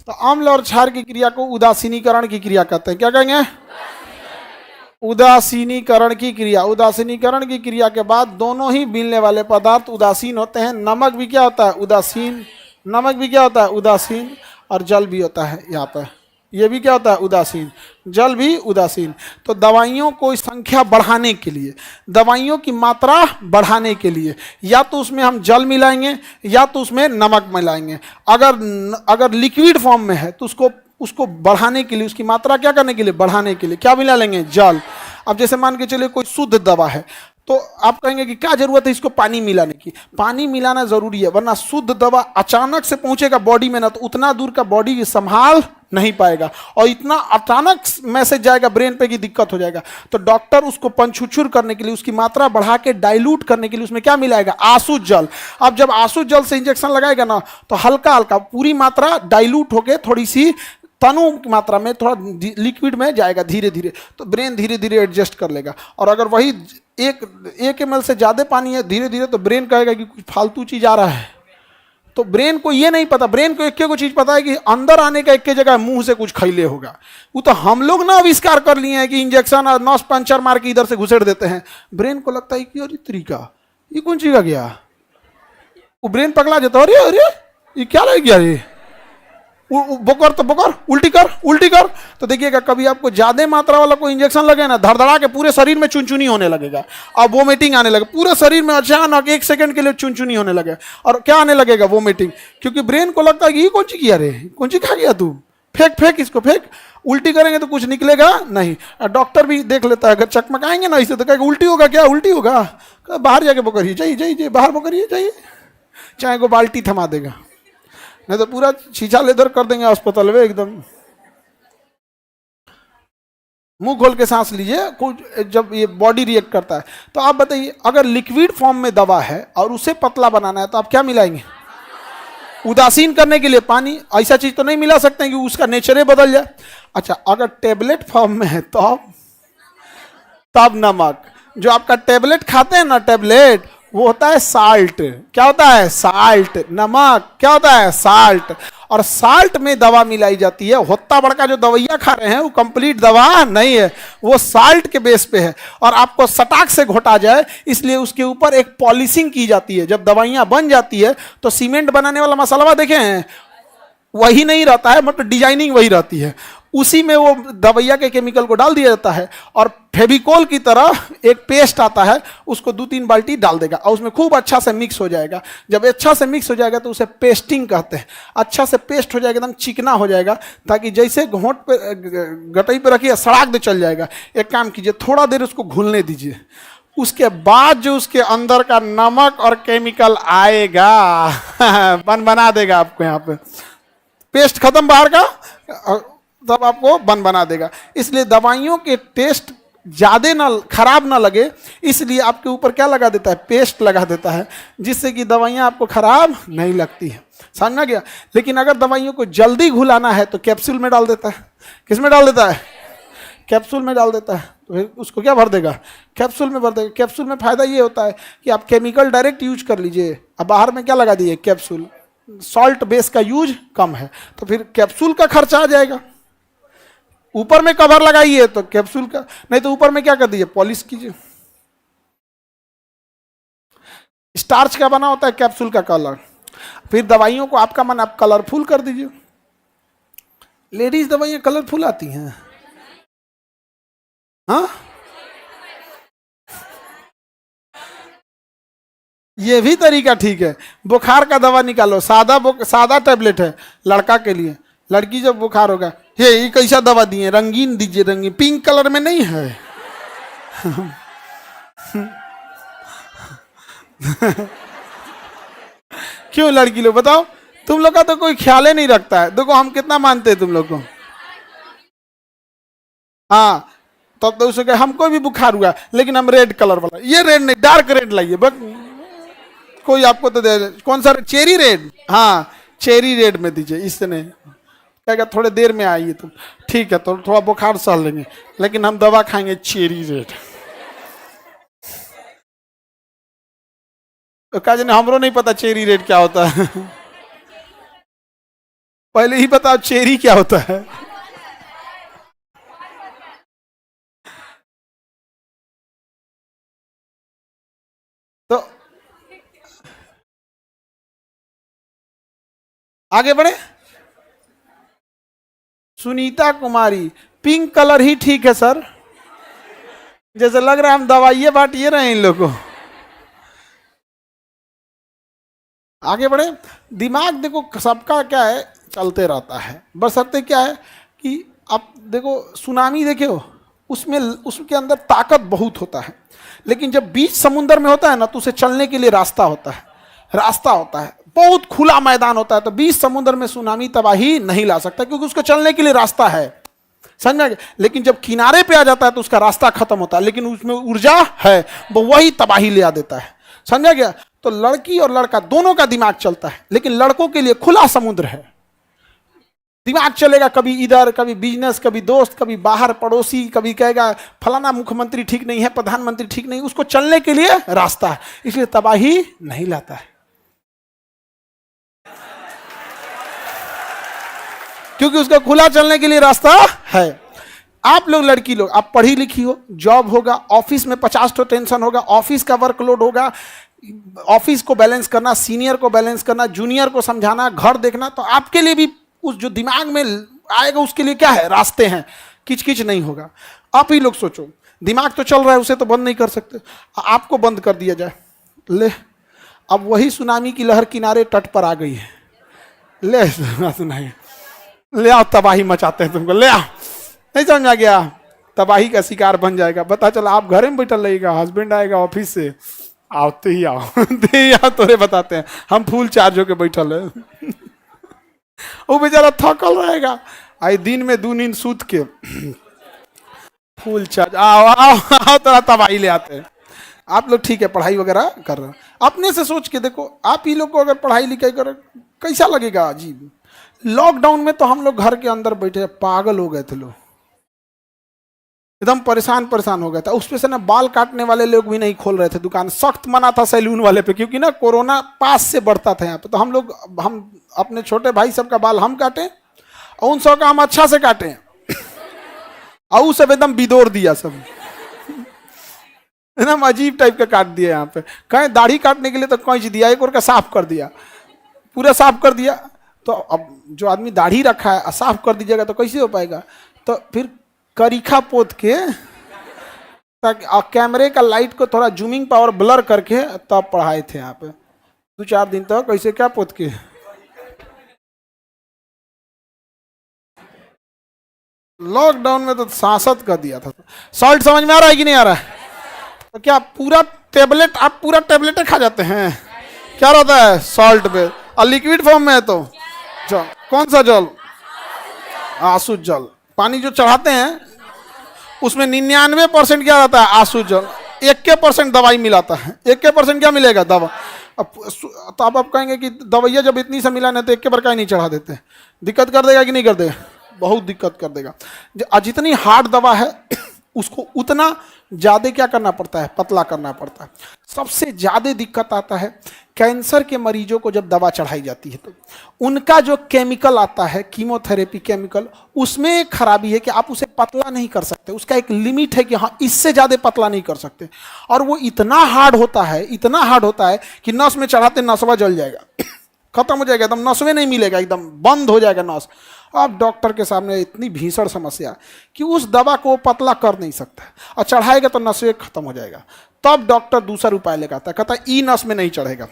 Speaker 1: तो अम्ल और क्षार की क्रिया को उदासीनीकरण की क्रिया कहते हैं। क्या कहेंगे? उदासीनीकरण की क्रिया। उदासीनीकरण की क्रिया के बाद दोनों ही मिलने वाले पदार्थ उदासीन होते हैं। नमक भी क्या होता है? उदासीन। नमक भी क्या होता है? उदासीन। और जल भी होता है यहाँ पर, ये भी क्या होता है? उदासीन। जल भी उदासीन। तो दवाइयों को संख्या बढ़ाने के लिए, दवाइयों की मात्रा बढ़ाने के लिए या तो उसमें हम जल मिलाएंगे या तो उसमें नमक मिलाएंगे। अगर लिक्विड फॉर्म में है तो उसको बढ़ाने के लिए, उसकी मात्रा क्या करने के लिए? बढ़ाने के लिए क्या मिला लेंगे? जल। अब जैसे मान के चलिए कोई शुद्ध दवा है तो आप कहेंगे कि क्या जरूरत है इसको पानी मिलाने की? पानी मिलाना जरूरी है, वरना शुद्ध दवा अचानक से पहुंचेगा बॉडी में ना, तो उतना दूर का बॉडी संभाल नहीं पाएगा और इतना अचानक मैसेज जाएगा ब्रेन पे कि दिक्कत हो जाएगा। तो डॉक्टर उसको पंचुछुर करने के लिए, उसकी मात्रा बढ़ा के डाइल्यूट करने के लिए उसमें क्या मिलाएगा? आसुत जल। अब जब आसुत जल से इंजेक्शन लगाएगा ना तो हल्का हल्का पूरी मात्रा डाइल्यूट होके थोड़ी सी तनु की मात्रा में, थोड़ा लिक्विड में जाएगा धीरे धीरे, तो ब्रेन धीरे धीरे एडजस्ट कर लेगा। और अगर वही 1 ml से ज़्यादा पानी है धीरे धीरे, तो ब्रेन कहेगा कि कुछ फालतू चीज़ आ रहा है। तो ब्रेन को ये नहीं पता, ब्रेन को एक को चीज़ पता है कि अंदर आने का एक जगह मुंह से कुछ खैले होगा। वो तो हम लोग ना आविष्कार कर लिए हैं कि इंजेक्शन और नस पंचर मार के इधर से घुसेड़ देते हैं। ब्रेन को लगता है कि अरे तरीका ये कौन चीज़ का गया, वो ब्रेन पगला जाता है। अरे अरे ये क्या रह गया, ये बोकर तो बोकर, उल्टी कर उल्टी कर। तो देखिएगा कभी आपको ज्यादा मात्रा वाला कोई इंजेक्शन लगे ना, धड़धड़ा के पूरे शरीर में चुनचुनी होने लगेगा और वोमिटिंग आने लगे पूरे शरीर में, अचानक 1 सेकंड के लिए चुनचुनी होने लगे। और क्या आने लगेगा? वोमिटिंग। क्योंकि ब्रेन को लगता है कि ये कौन सी किया रे, कौन सी खा गया तू, फेंक फेंक इसको फेंक। उल्टी करेंगे तो कुछ निकलेगा नहीं। डॉक्टर भी देख लेता है, अगर चकमकाएंगे ना इसे तो कहेगा उल्टी होगा, क्या उल्टी होगा, बाहर जाके बोकरिए, जाइए जाइए बाहर बोकरिए जाइए, चाहे को बाल्टी थमा देगा, नहीं तो पूरा शीशा लेदर कर देंगे अस्पताल में एकदम। मुंह खोल के सांस लीजिए कुछ, जब ये बॉडी रिएक्ट करता है। तो आप बताइए, अगर लिक्विड फॉर्म में दवा है और उसे पतला बनाना है तो आप क्या मिलाएंगे? उदासीन करने के लिए पानी। ऐसा चीज तो नहीं मिला सकते हैं कि उसका नेचर ही बदल जाए। अच्छा, अगर टेबलेट फॉर्म में है तो तब नमक। जो आपका टेबलेट खाते हैं ना, टेबलेट, वो होता है साल्ट। क्या होता है? साल्ट। नमक क्या होता है? साल्ट। और साल्ट में दवा मिलाई जाती है। होता बड़का जो दवाइयाँ खा रहे हैं वो कंप्लीट दवा नहीं है, वो साल्ट के बेस पे है। और आपको सटाक से घोटा जाए इसलिए उसके ऊपर एक पॉलिशिंग की जाती है। जब दवाइयाँ बन जाती है तो सीमेंट बनाने वाला मसाला देखे हैं, वही नहीं रहता है, मतलब डिजाइनिंग वही रहती है। उसी में वो दवाइया के केमिकल को डाल दिया जाता है और फेविकोल की तरह एक पेस्ट आता है, उसको 2-3 बाल्टी डाल देगा और उसमें खूब अच्छा से मिक्स हो जाएगा। जब अच्छा से मिक्स हो जाएगा तो उसे पेस्टिंग कहते हैं। अच्छा से पेस्ट हो जाएगा, एकदम चिकना हो जाएगा, ताकि जैसे घोंट पे गटई पे रखिए सड़ाक दे चल जाएगा। एक काम कीजिए, थोड़ा देर उसको घुलने दीजिए, उसके बाद जो उसके अंदर का नमक और केमिकल आएगा बना देगा आपको। यहाँ पे पेस्ट खत्म बाहर का, तब आपको बना देगा। इसलिए दवाइयों के टेस्ट ज़्यादा ना खराब ना लगे, इसलिए आपके ऊपर क्या लगा देता है? पेस्ट लगा देता है, जिससे कि दवाइयाँ आपको खराब नहीं लगती है। समझ में गया? लेकिन अगर दवाइयों को जल्दी घुलाना है तो कैप्सूल में डाल देता है। किस में डाल देता है? कैप्सूल में डाल देता है। तो फिर उसको क्या भर देगा? कैप्सूल में भर देगा। कैप्सूल में फ़ायदा ये होता है कि आप केमिकल डायरेक्ट यूज कर लीजिए। अब बाहर में क्या लगा दिए? कैप्सूल। सॉल्ट बेस का यूज कम है, तो फिर कैप्सूल का खर्चा आ जाएगा। ऊपर में कवर लगाइए तो कैप्सूल का, नहीं तो ऊपर में क्या कर दीजिए, पॉलिश कीजिए। स्टार्च का बना होता है कैप्सूल का कलर। फिर दवाइयों को आपका मन आप कलरफुल कर दीजिए। लेडीज दवाइयां कलरफुल आती हैं, हाँ ये भी तरीका ठीक है। बुखार का दवा निकालो, सादा टेबलेट है लड़का के लिए, लड़की जब बुखार होगा, ये कैसा दवा दिए, रंगीन दीजिए, रंगीन पिंक कलर में नहीं है। क्यों लड़की लोग बताओ, तुम लोग का तो कोई ख्याल ही नहीं रखता है। देखो हम कितना मानते हैं तुम लोग को। हाँ तब तो उसे हमको भी बुखार हुआ लेकिन हम रेड कलर वाला, ये रेड नहीं डार्क रेड लाइए बस, कोई आपको तो दे, कौन सा चेरी रेड, हाँ चेरी रेड में दीजिए, इससे नहीं कहेगा थोड़े देर में आइए तुम, ठीक है तो थोड़ा बुखार सह लेंगे लेकिन हम दवा खाएंगे चेरी रेड। तो कहा जाने हमरो नहीं पता चेरी रेड क्या होता है। पहले ही बताओ चेरी क्या होता है। तो आगे बढ़े। सुनीता कुमारी, पिंक कलर ही ठीक है सर, जैसे लग रहा है हम दवाइयां बांटिए रहे हैं इन लोगों को। आगे बढ़े। दिमाग देखो सबका क्या है, चलते रहता है, बशर्ते क्या है कि आप देखो सुनामी देखे हो, उसमें उसके अंदर ताकत बहुत होता है, लेकिन जब बीच समुद्र में होता है ना तो उसे चलने के लिए रास्ता होता है, बहुत खुला मैदान होता है, तो बीच समुद्र में सुनामी तबाही नहीं ला सकता क्योंकि उसको चलने के लिए रास्ता है, समझ में। लेकिन जब किनारे पे आ जाता है तो उसका रास्ता खत्म होता है, लेकिन उसमें ऊर्जा है, वो वही तबाही ले आ देता है, समझा गया। तो लड़की और लड़का दोनों का दिमाग चलता है, लेकिन लड़कों के लिए खुला समुद्र है, दिमाग चलेगा कभी इधर, कभी बिजनेस, कभी दोस्त, कभी बाहर पड़ोसी, कभी कहेगा फलाना मुख्यमंत्री ठीक नहीं है, प्रधानमंत्री ठीक नहीं, उसको चलने के लिए रास्ता है, इसलिए तबाही नहीं लाता है, क्योंकि उसका खुला चलने के लिए रास्ता है। आप लोग लड़की लोग, आप पढ़ी लिखी हो, जॉब होगा, ऑफिस में 50 तो टेंशन होगा, ऑफिस का वर्कलोड होगा, ऑफिस को बैलेंस करना, सीनियर को बैलेंस करना, जूनियर को समझाना, घर देखना, तो आपके लिए भी उस जो दिमाग में आएगा उसके लिए क्या है, रास्ते हैं, किचकिच नहीं होगा। आप ही लोग सोचो, दिमाग तो चल रहा है, उसे तो बंद नहीं कर सकते, आपको बंद कर दिया जाए, ले अब वही सुनामी की लहर किनारे तट पर आ गई है, ले सुनाई, ले आओ तबाही मचाते हैं तुमको, ले आओ, नहीं समझा गया, तबाही का शिकार बन जाएगा। पता चला आप घर में बैठल रहेगा, हस्बैंड आएगा ऑफिस से, आओते ही आओ दे आओ, तोरे बताते हैं हम फुल चार्ज होके बैठल है। वो बेचारा थकल रहेगा, आई दिन में 2 नींद सूत के फुल चार्ज, आओ आओ आओ तेरा तबाही ले आते हैं। आप लोग ठीक है पढ़ाई वगैरह कर रहे हो, अपने से सोच के देखो, आप ही लोग को अगर पढ़ाई लिखाई करो कैसा लगेगा अजीब। लॉकडाउन में तो हम लोग घर के अंदर बैठे पागल हो गए थे, लोग एकदम परेशान हो गया था। उस पे से ना बाल काटने वाले लोग भी नहीं खोल रहे थे दुकान, सख्त मना था सैलून वाले पे, क्योंकि ना कोरोना पास से बढ़ता था यहाँ पे। तो हम अपने छोटे भाई सबका बाल हम काटे और उन सब का हम अच्छा से काटे, और सब एकदम बिदोर दिया, सब एकदम अजीब टाइप का काट दिया। यहाँ पे कहीं दाढ़ी काटने के लिए तो कैंची दिया, एक और का साफ कर दिया, पूरा साफ कर दिया। तो अब जो आदमी दाढ़ी रखा है साफ कर दीजिएगा तो कैसे हो पाएगा, तो फिर करीखा पोत के ताकि कैमरे का लाइट को थोड़ा जूमिंग पावर ब्लर करके तब पढ़ाए थे यहाँ पे 2-4 दिन तक। कैसे क्या पोत के, लॉकडाउन में तो सांसद कर दिया था। सॉल्ट समझ में आ रहा है कि नहीं आ रहा है? तो क्या पूरा टेबलेट, आप पूरा टेबलेट खा जाते हैं? क्या रहता है सॉल्ट पे, और लिक्विड फॉर्म में है तो जल, कौन सा जल, आंसू जल। पानी जो चढ़ाते हैं उसमें 99% क्या रहता है, आंसू जल, 1% दवाई मिलाता है। 1% क्या मिलेगा, दवा। तो आप कहेंगे कि दवाइयाँ जब इतनी से मिलाने तो 1 का ही नहीं चढ़ा देते, दिक्कत कर देगा कि नहीं कर देगा, बहुत दिक्कत कर देगा। जितनी हार्ड दवा है उसको उतना ज़्यादा क्या करना पड़ता है, पतला करना पड़ता है। सबसे ज़्यादा दिक्कत आता है कैंसर के मरीजों को जब दवा चढ़ाई जाती है तो उनका जो केमिकल आता है कीमोथेरेपी केमिकल, उसमें एक खराबी है कि आप उसे पतला नहीं कर सकते। उसका एक लिमिट है कि हाँ इससे ज़्यादा पतला नहीं कर सकते, और वो इतना हार्ड होता है, इतना हार्ड होता है कि नस में चढ़ाते नसवा जल जाएगा, खत्म हो जाएगा, एकदम नसवे नहीं मिलेगा, एकदम बंद हो जाएगा नस। अब डॉक्टर के सामने इतनी भीषण समस्या कि उस दवा को वो पतला कर नहीं सकता, और चढ़ाएगा तो नसवे खत्म हो जाएगा। तब डॉक्टर दूसरा उपाय लेकर आता है, कहता है ई नस में नहीं चढ़ेगा,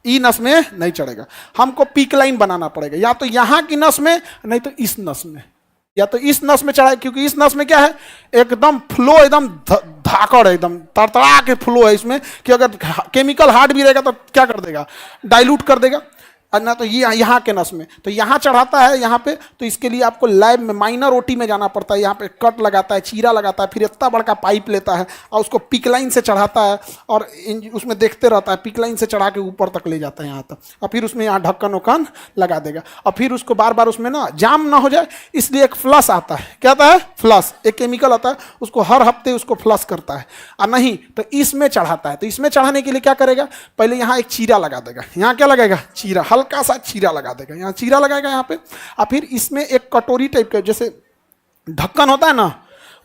Speaker 1: ई नस में नहीं चढ़ेगा, हमको पीक लाइन बनाना पड़ेगा, या तो यहाँ की नस में नहीं तो इस नस में, या तो इस नस में चढ़ाए, क्योंकि इस नस में क्या है, एकदम फ्लो एकदम धाकड़ है, एकदम तड़तड़ा के फ्लो है इसमें, कि अगर केमिकल हार्ड भी रहेगा तो क्या कर देगा, डाइल्यूट कर देगा। और ना तो ये यहाँ के नस में, तो यहाँ चढ़ाता है यहाँ पे, तो इसके लिए आपको लैब में माइनर ओटी में जाना पड़ता है, यहाँ पे कट लगाता है, चीरा लगाता है, फिर इतना बड़का पाइप लेता है और उसको पिक लाइन से चढ़ाता है, और उसमें देखते रहता है, पिक लाइन से चढ़ा के ऊपर तक ले जाता है यहाँ तक, और फिर उसमें यहाँ ढक्कन उक्कन लगा देगा, और फिर उसको बार बार उसमें ना जाम ना हो जाए इसलिए एक फ्लश आता है, क्या आता है, फ्लश, एक केमिकल आता है, उसको हर हफ्ते उसको फ्लश करता है, और नहीं तो इसमें चढ़ाता है। तो इसमें चढ़ाने के लिए क्या करेगा, पहले यहाँ एक चीरा लगा देगा, यहाँ क्या लगेगा, चीरा, हल्का सा चीरा लगा देगा, यहाँ चीरा लगाएगा यहाँ पे, और फिर इसमें एक कटोरी टाइप का जैसे ढक्कन होता है ना,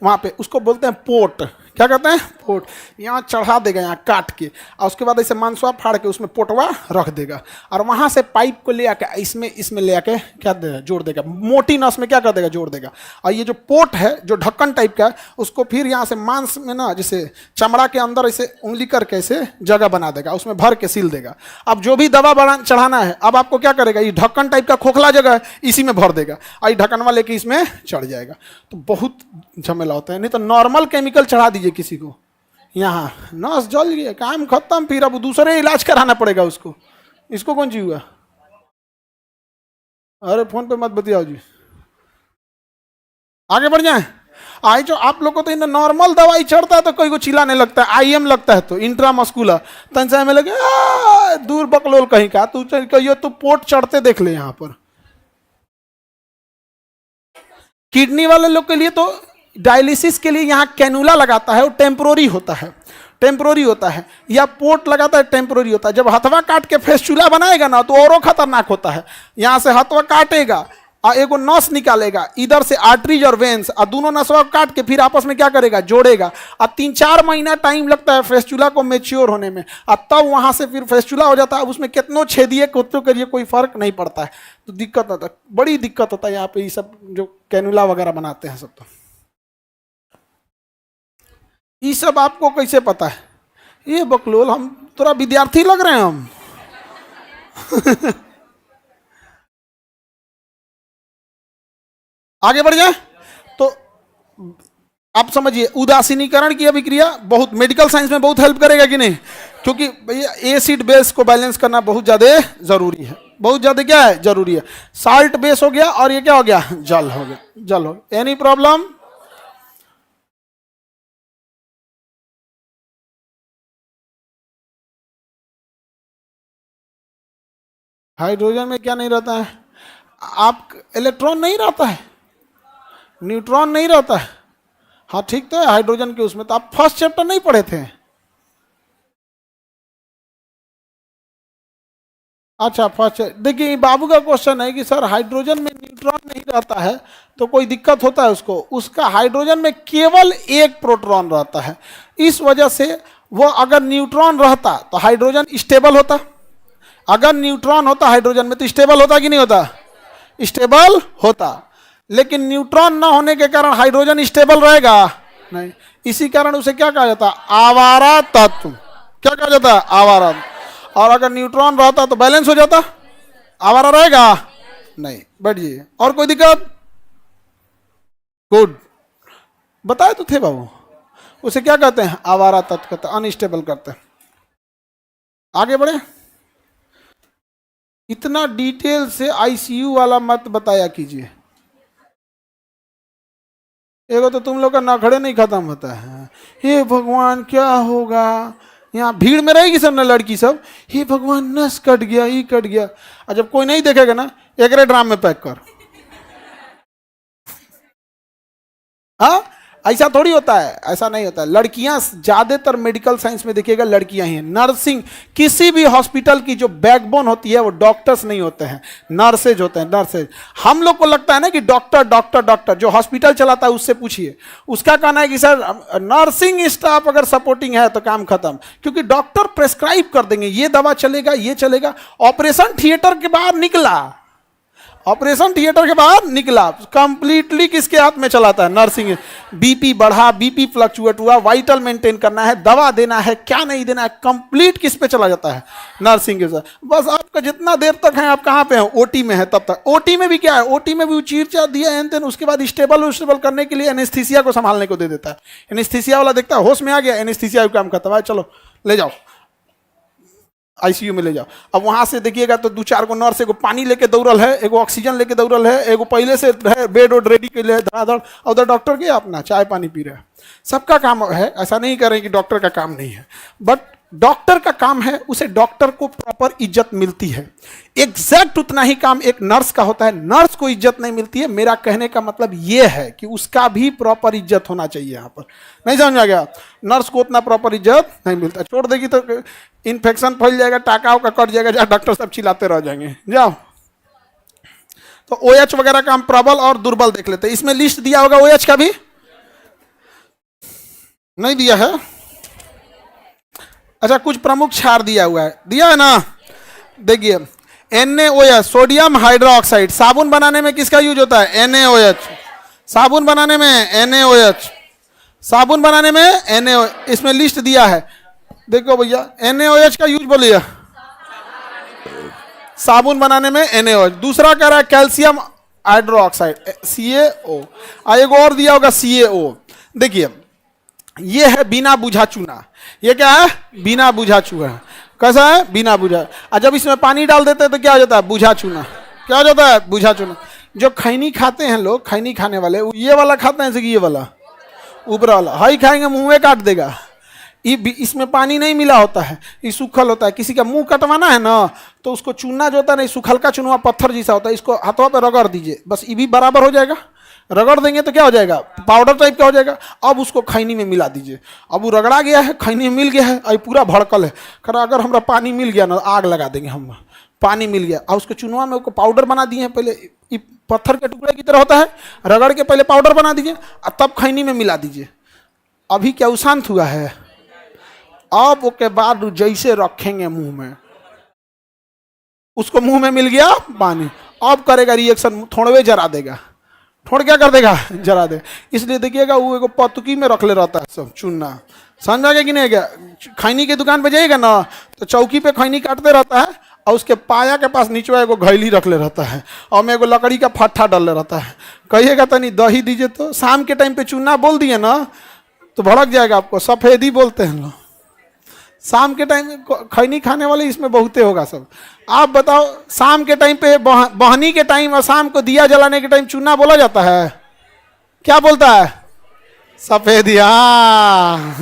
Speaker 1: वहाँ पे उसको बोलते हैं पोट, क्या कहते हैं, पोट, यहाँ चढ़ा देगा यहाँ काट के, और उसके बाद ऐसे मांसवा फाड़ के उसमें पोटवा रख देगा, और वहाँ से पाइप को ले आके इसमें ले आके क्या देगा, जोड़ देगा, मोटी नस में क्या कर देगा, जोड़ देगा। और ये जो पोट है जो ढक्कन टाइप का है, उसको फिर यहाँ से मांस में ना जैसे चमड़ा के अंदर ऐसे उंगली करके ऐसे जगह बना देगा, उसमें भर के सील देगा। अब जो भी दवा चढ़ाना है, अब आपको क्या करेगा, ये ढक्कन टाइप का खोखला जगह है इसी में भर देगा, और ये ढक्कनवा लेके इसमें चढ़ जाएगा। तो बहुत झमेला होता है। नहीं तो नॉर्मल केमिकल चढ़ा दीजिए किसी को, यहाँ नस जल गया, काम खत्म, फिर अब दूसरे इलाज कराना पड़ेगा उसको। इसको कौन सी हुआ, अरे फोन पे मत बतियाओ जी, आगे बढ़ जाए। आई जो आप लोग को तो इन नॉर्मल दवाई चढ़ता है तो कोई को चिल्लाने लगता है, आईएम लगता है तो इंट्रामस्कुलर तंसा में लगे दूर बकलोल कहीं का, तू कहियो तो पोट चढ़ते देख ले। यहाँ पर किडनी वाले लोग के लिए तो डायलिसिस के लिए यहाँ कैनुला लगाता है, वो टेम्पोररी होता है, टेम्पोररी होता है, या पोर्ट लगाता है, टेम्पोररी होता है। जब हथवा काट के फेस्चुला बनाएगा ना तो और खतरनाक होता है। यहाँ से हथवा काटेगा और एगो नस निकालेगा, इधर से आर्टरीज और वेंस, और दोनों नसवा काट के फिर आपस में क्या करेगा, जोड़ेगा, और 3-4 महीना टाइम लगता है फेस्चुला को मेच्योर होने में, और तब वहाँ से फिर फेस्चुला हो जाता है। उसमें कितनों छेदिए कुत्तों के लिए कोई फर्क नहीं पड़ता है, तो दिक्कत होता है, बड़ी दिक्कत होता है यहाँ पे। ये सब जो कैनुला वगैरह बनाते हैं सब, तो ये सब आपको कैसे पता है, ये बकलोल, हम थोड़ा विद्यार्थी लग रहे हैं हम। आगे बढ़ जाए तो आप समझिए, उदासीनीकरण की अभिक्रिया बहुत मेडिकल साइंस में बहुत हेल्प करेगा कि नहीं, क्योंकि भैया एसिड बेस को बैलेंस करना बहुत ज़्यादा जरूरी है, बहुत ज़्यादा क्या है, जरूरी है। साल्ट बेस हो गया और ये क्या हो गया, जल हो गया, जल हो गया। एनी प्रॉब्लम, हाइड्रोजन में क्या नहीं रहता है, आप इलेक्ट्रॉन नहीं रहता है, न्यूट्रॉन नहीं रहता है। हाँ ठीक तो है, हाइड्रोजन के उसमें तो आप फर्स्ट चैप्टर नहीं पढ़े थे। अच्छा फर्स्ट, देखिए बाबू का क्वेश्चन है कि सर हाइड्रोजन में न्यूट्रॉन नहीं रहता है तो कोई दिक्कत होता है उसको, उसका हाइड्रोजन में केवल एक प्रोटॉन रहता है, इस वजह से वो अगर न्यूट्रॉन रहता तो हाइड्रोजन स्टेबल होता, अगर न्यूट्रॉन होता हाइड्रोजन में तो स्टेबल होता कि नहीं होता, स्टेबल होता। लेकिन न्यूट्रॉन ना होने के कारण हाइड्रोजन स्टेबल रहेगा नहीं, इसी कारण उसे क्या कहा जाता है, आवारा तत्व। क्या कहा जाता है, आवारा। और अगर न्यूट्रॉन रहता तो बैलेंस हो जाता, आवारा रहेगा नहीं। बैठिए, और कोई दिक्कत, गुड, बताए तो थे बाबू। उसे क्या कहते हैं, आवारा तत्व कहते हैं, अनस्टेबल करते हैं। आगे बढ़े, इतना डिटेल से आईसीयू वाला मत बताया कीजिए, एगो तो तुम लोग का नखड़े नहीं खत्म होता है। हे भगवान क्या होगा, यहाँ भीड़ में रहेगी सब ना लड़की सब, हे भगवान नस कट गया, ये कट गया, और जब कोई नहीं देखेगा ना, एक ड्राम में पैक कर। हाँ ऐसा थोड़ी होता है, ऐसा नहीं होता है। लड़कियां ज्यादातर मेडिकल साइंस में देखिएगा लड़कियां ही हैं। नर्सिंग, किसी भी हॉस्पिटल की जो बैकबोन होती है वो डॉक्टर्स नहीं होते हैं, नर्सेज होते हैं, नर्सेज। हम लोग को लगता है ना कि डॉक्टर डॉक्टर डॉक्टर, जो हॉस्पिटल चलाता है उससे पूछिए, उसका कहना है कि सर नर्सिंग स्टाफ अगर सपोर्टिंग है तो काम खत्म, क्योंकि डॉक्टर प्रेस्क्राइब कर देंगे ये दवा चलेगा, ये चलेगा। ऑपरेशन थिएटर के बाहर निकला, ऑपरेशन थिएटर के बाहर निकला, कंप्लीटली किसके हाथ में चलाता है? नर्सिंग। बीपी बढ़ा, बीपी फ्लक्चुएट हुआ, वाइटल मेंटेन करना है, दवा देना है, क्या नहीं देना है, कंप्लीट किस पे चला जाता है? नर्सिंग के साथ। बस आपका जितना देर तक है, आप कहाँ पे हैं? ओटी में है तब तक। ओटी में भी क्या है? ओटी में भी चीरचा दिया एन, उसके बाद स्टेबल करने के लिए एनेस्थीसिया को संभालने को दे देता है। एनेस्थीसिया वाला देखता है होश में आ गया, एनेस्थीसिया का काम खत्म है, चलो ले जाओ आईसीयू में ले जाओ। अब वहां से देखिएगा तो 2-4 को नर्स, एगो पानी लेके दौड़ल है, एगो ऑक्सीजन लेके दौड़ल है, एगो पहले से है बेड वोड रेडी के लिए धड़ाधड़, उधर डॉक्टर के अपना चाय पानी पी रहे हैं। सबका काम है, ऐसा नहीं कर रहे कि डॉक्टर का काम नहीं है, बट डॉक्टर का काम है, उसे डॉक्टर को प्रॉपर इज्जत मिलती है। एग्जैक्ट उतना ही काम एक नर्स का होता है, नर्स को इज्जत नहीं मिलती है। मेरा कहने का मतलब यह है कि उसका भी प्रॉपर इज्जत होना चाहिए। यहाँ पर नहीं समझ आ गया? नर्स को उतना प्रॉपर इज्जत नहीं मिलता, छोड़ देगी तो इन्फेक्शन फैल जाएगा, टाका का कट जाएगा, जहाँ डॉक्टर सब चिल्लाते रह जाएंगे। जाओ तो ओएच वगैरह का हम प्रबल और दुर्बल देख लेते हैं। इसमें लिस्ट दिया होगा ओएच का भी, नहीं दिया है? अच्छा, कुछ प्रमुख क्षार दिया हुआ है, दिया है ना? देखिए NaOH, सोडियम हाइड्रोक्साइड। साबुन बनाने में किसका यूज होता है? NaOH। साबुन बनाने में NaOH, साबुन बनाने में NaOH। इसमें लिस्ट दिया है, देखो भैया, NaOH का यूज बोलिए, साबुन बनाने में NaOH। दूसरा कह रहा है कैल्शियम हाइड्रोक्साइड, CaO। एक और दिया होगा CaO। देखिए ये है बिना बुझा चूना, ये क्या है? बिना बुझा चूना। कैसा है? बिना बुझा। और जब इसमें पानी डाल देते हैं तो क्या हो जाता है? बुझा चूना। क्या हो जाता है? बुझा चूना। जो खैनी खाते हैं लोग, खैनी खाने वाले, ये वाला खाते हैं, जैसे ये वाला ऊपर वाला, हाई खाएंगे मुंह में काट देगा। इसमें पानी नहीं मिला होता है, ये सूखल होता है। किसी का मुंह कटवाना है ना, तो उसको चूना जो होता है ना, सूखल का चुनवा पत्थर जैसा होता है, इसको हाथों पे रगड़ दीजिए, बस ये भी बराबर हो जाएगा। रगड़ देंगे तो क्या हो जाएगा? पाउडर टाइप का हो जाएगा। अब उसको खैनी में मिला दीजिए। अब वो रगड़ा गया है, खैनी में मिल गया है, अब पूरा भड़कल है। कर अगर हमरा पानी मिल गया ना, आग लगा देंगे हम। पानी मिल गया और उसको चुनवा में उसको पाउडर बना दिए हैं। पहले पत्थर के टुकड़े की तरह होता है, रगड़ के पहले पाउडर बना दीजिए और तब खैनी में मिला दीजिए। अभी क्या वो शांत हुआ है? अब उसके बाद जैसे रखेंगे मुंह में, उसको मुंह में मिल गया पानी, अब करेगा रिएक्शन, थोड़े जरा देगा। थोड़ क्या कर देगा? जरा दे। इसलिए देखिएगा वो एगो पतुकी में रख ले रहता है सब चुनना। समझ आ गया कि नहीं? क्या खैनी की दुकान पे जाइएगा ना, तो चौकी पे खैनी काटते रहता है और उसके पाया के पास नीचे एगो घैली रख ले रहता है और में एगो लकड़ी का फट्ठा डाल ले रहता है। कहिएगा तनी दही दीजिए, तो शाम के टाइम पे चूना बोल दिए ना तो भड़क जाएगा आपको। सफेदी बोलते हैं लोग। शाम के टाइम खैनी खाने वाले इसमें बहुते होगा सब। आप बताओ, शाम के टाइम पे बहनी के टाइम और शाम को दिया जलाने के टाइम चूना बोला जाता है? क्या बोलता है? सफेदी। हाँ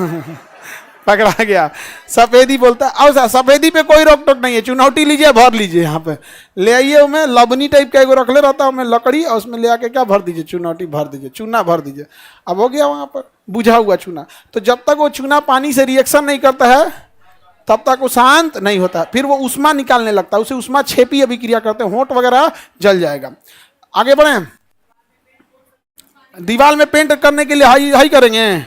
Speaker 1: पकड़ा गया, सफेदी बोलता है। और सफेदी पे कोई रोक टोक नहीं है। चुनौती लीजिए, भर लीजिए, यहाँ पे ले आइए। उसमें लबनी टाइप का एगो रखले रहता है, उसमें लकड़ी, और उसमें ले आके क्या भर दीजिए? चुनौती भर दीजिए, चूना भर दीजिए। अब हो गया वहाँ पर बुझा हुआ चूना। तो जब तक वो चूना पानी से रिएक्शन नहीं करता है तब तक वो शांत नहीं होता। फिर वो उष्मा निकालने लगता है, उसे उष्मा छेपी अभिक्रिया करते हैं, होंठ वगैरह जल जाएगा। आगे बढ़े। दीवार में पेंट करने के लिए हाई करेंगे,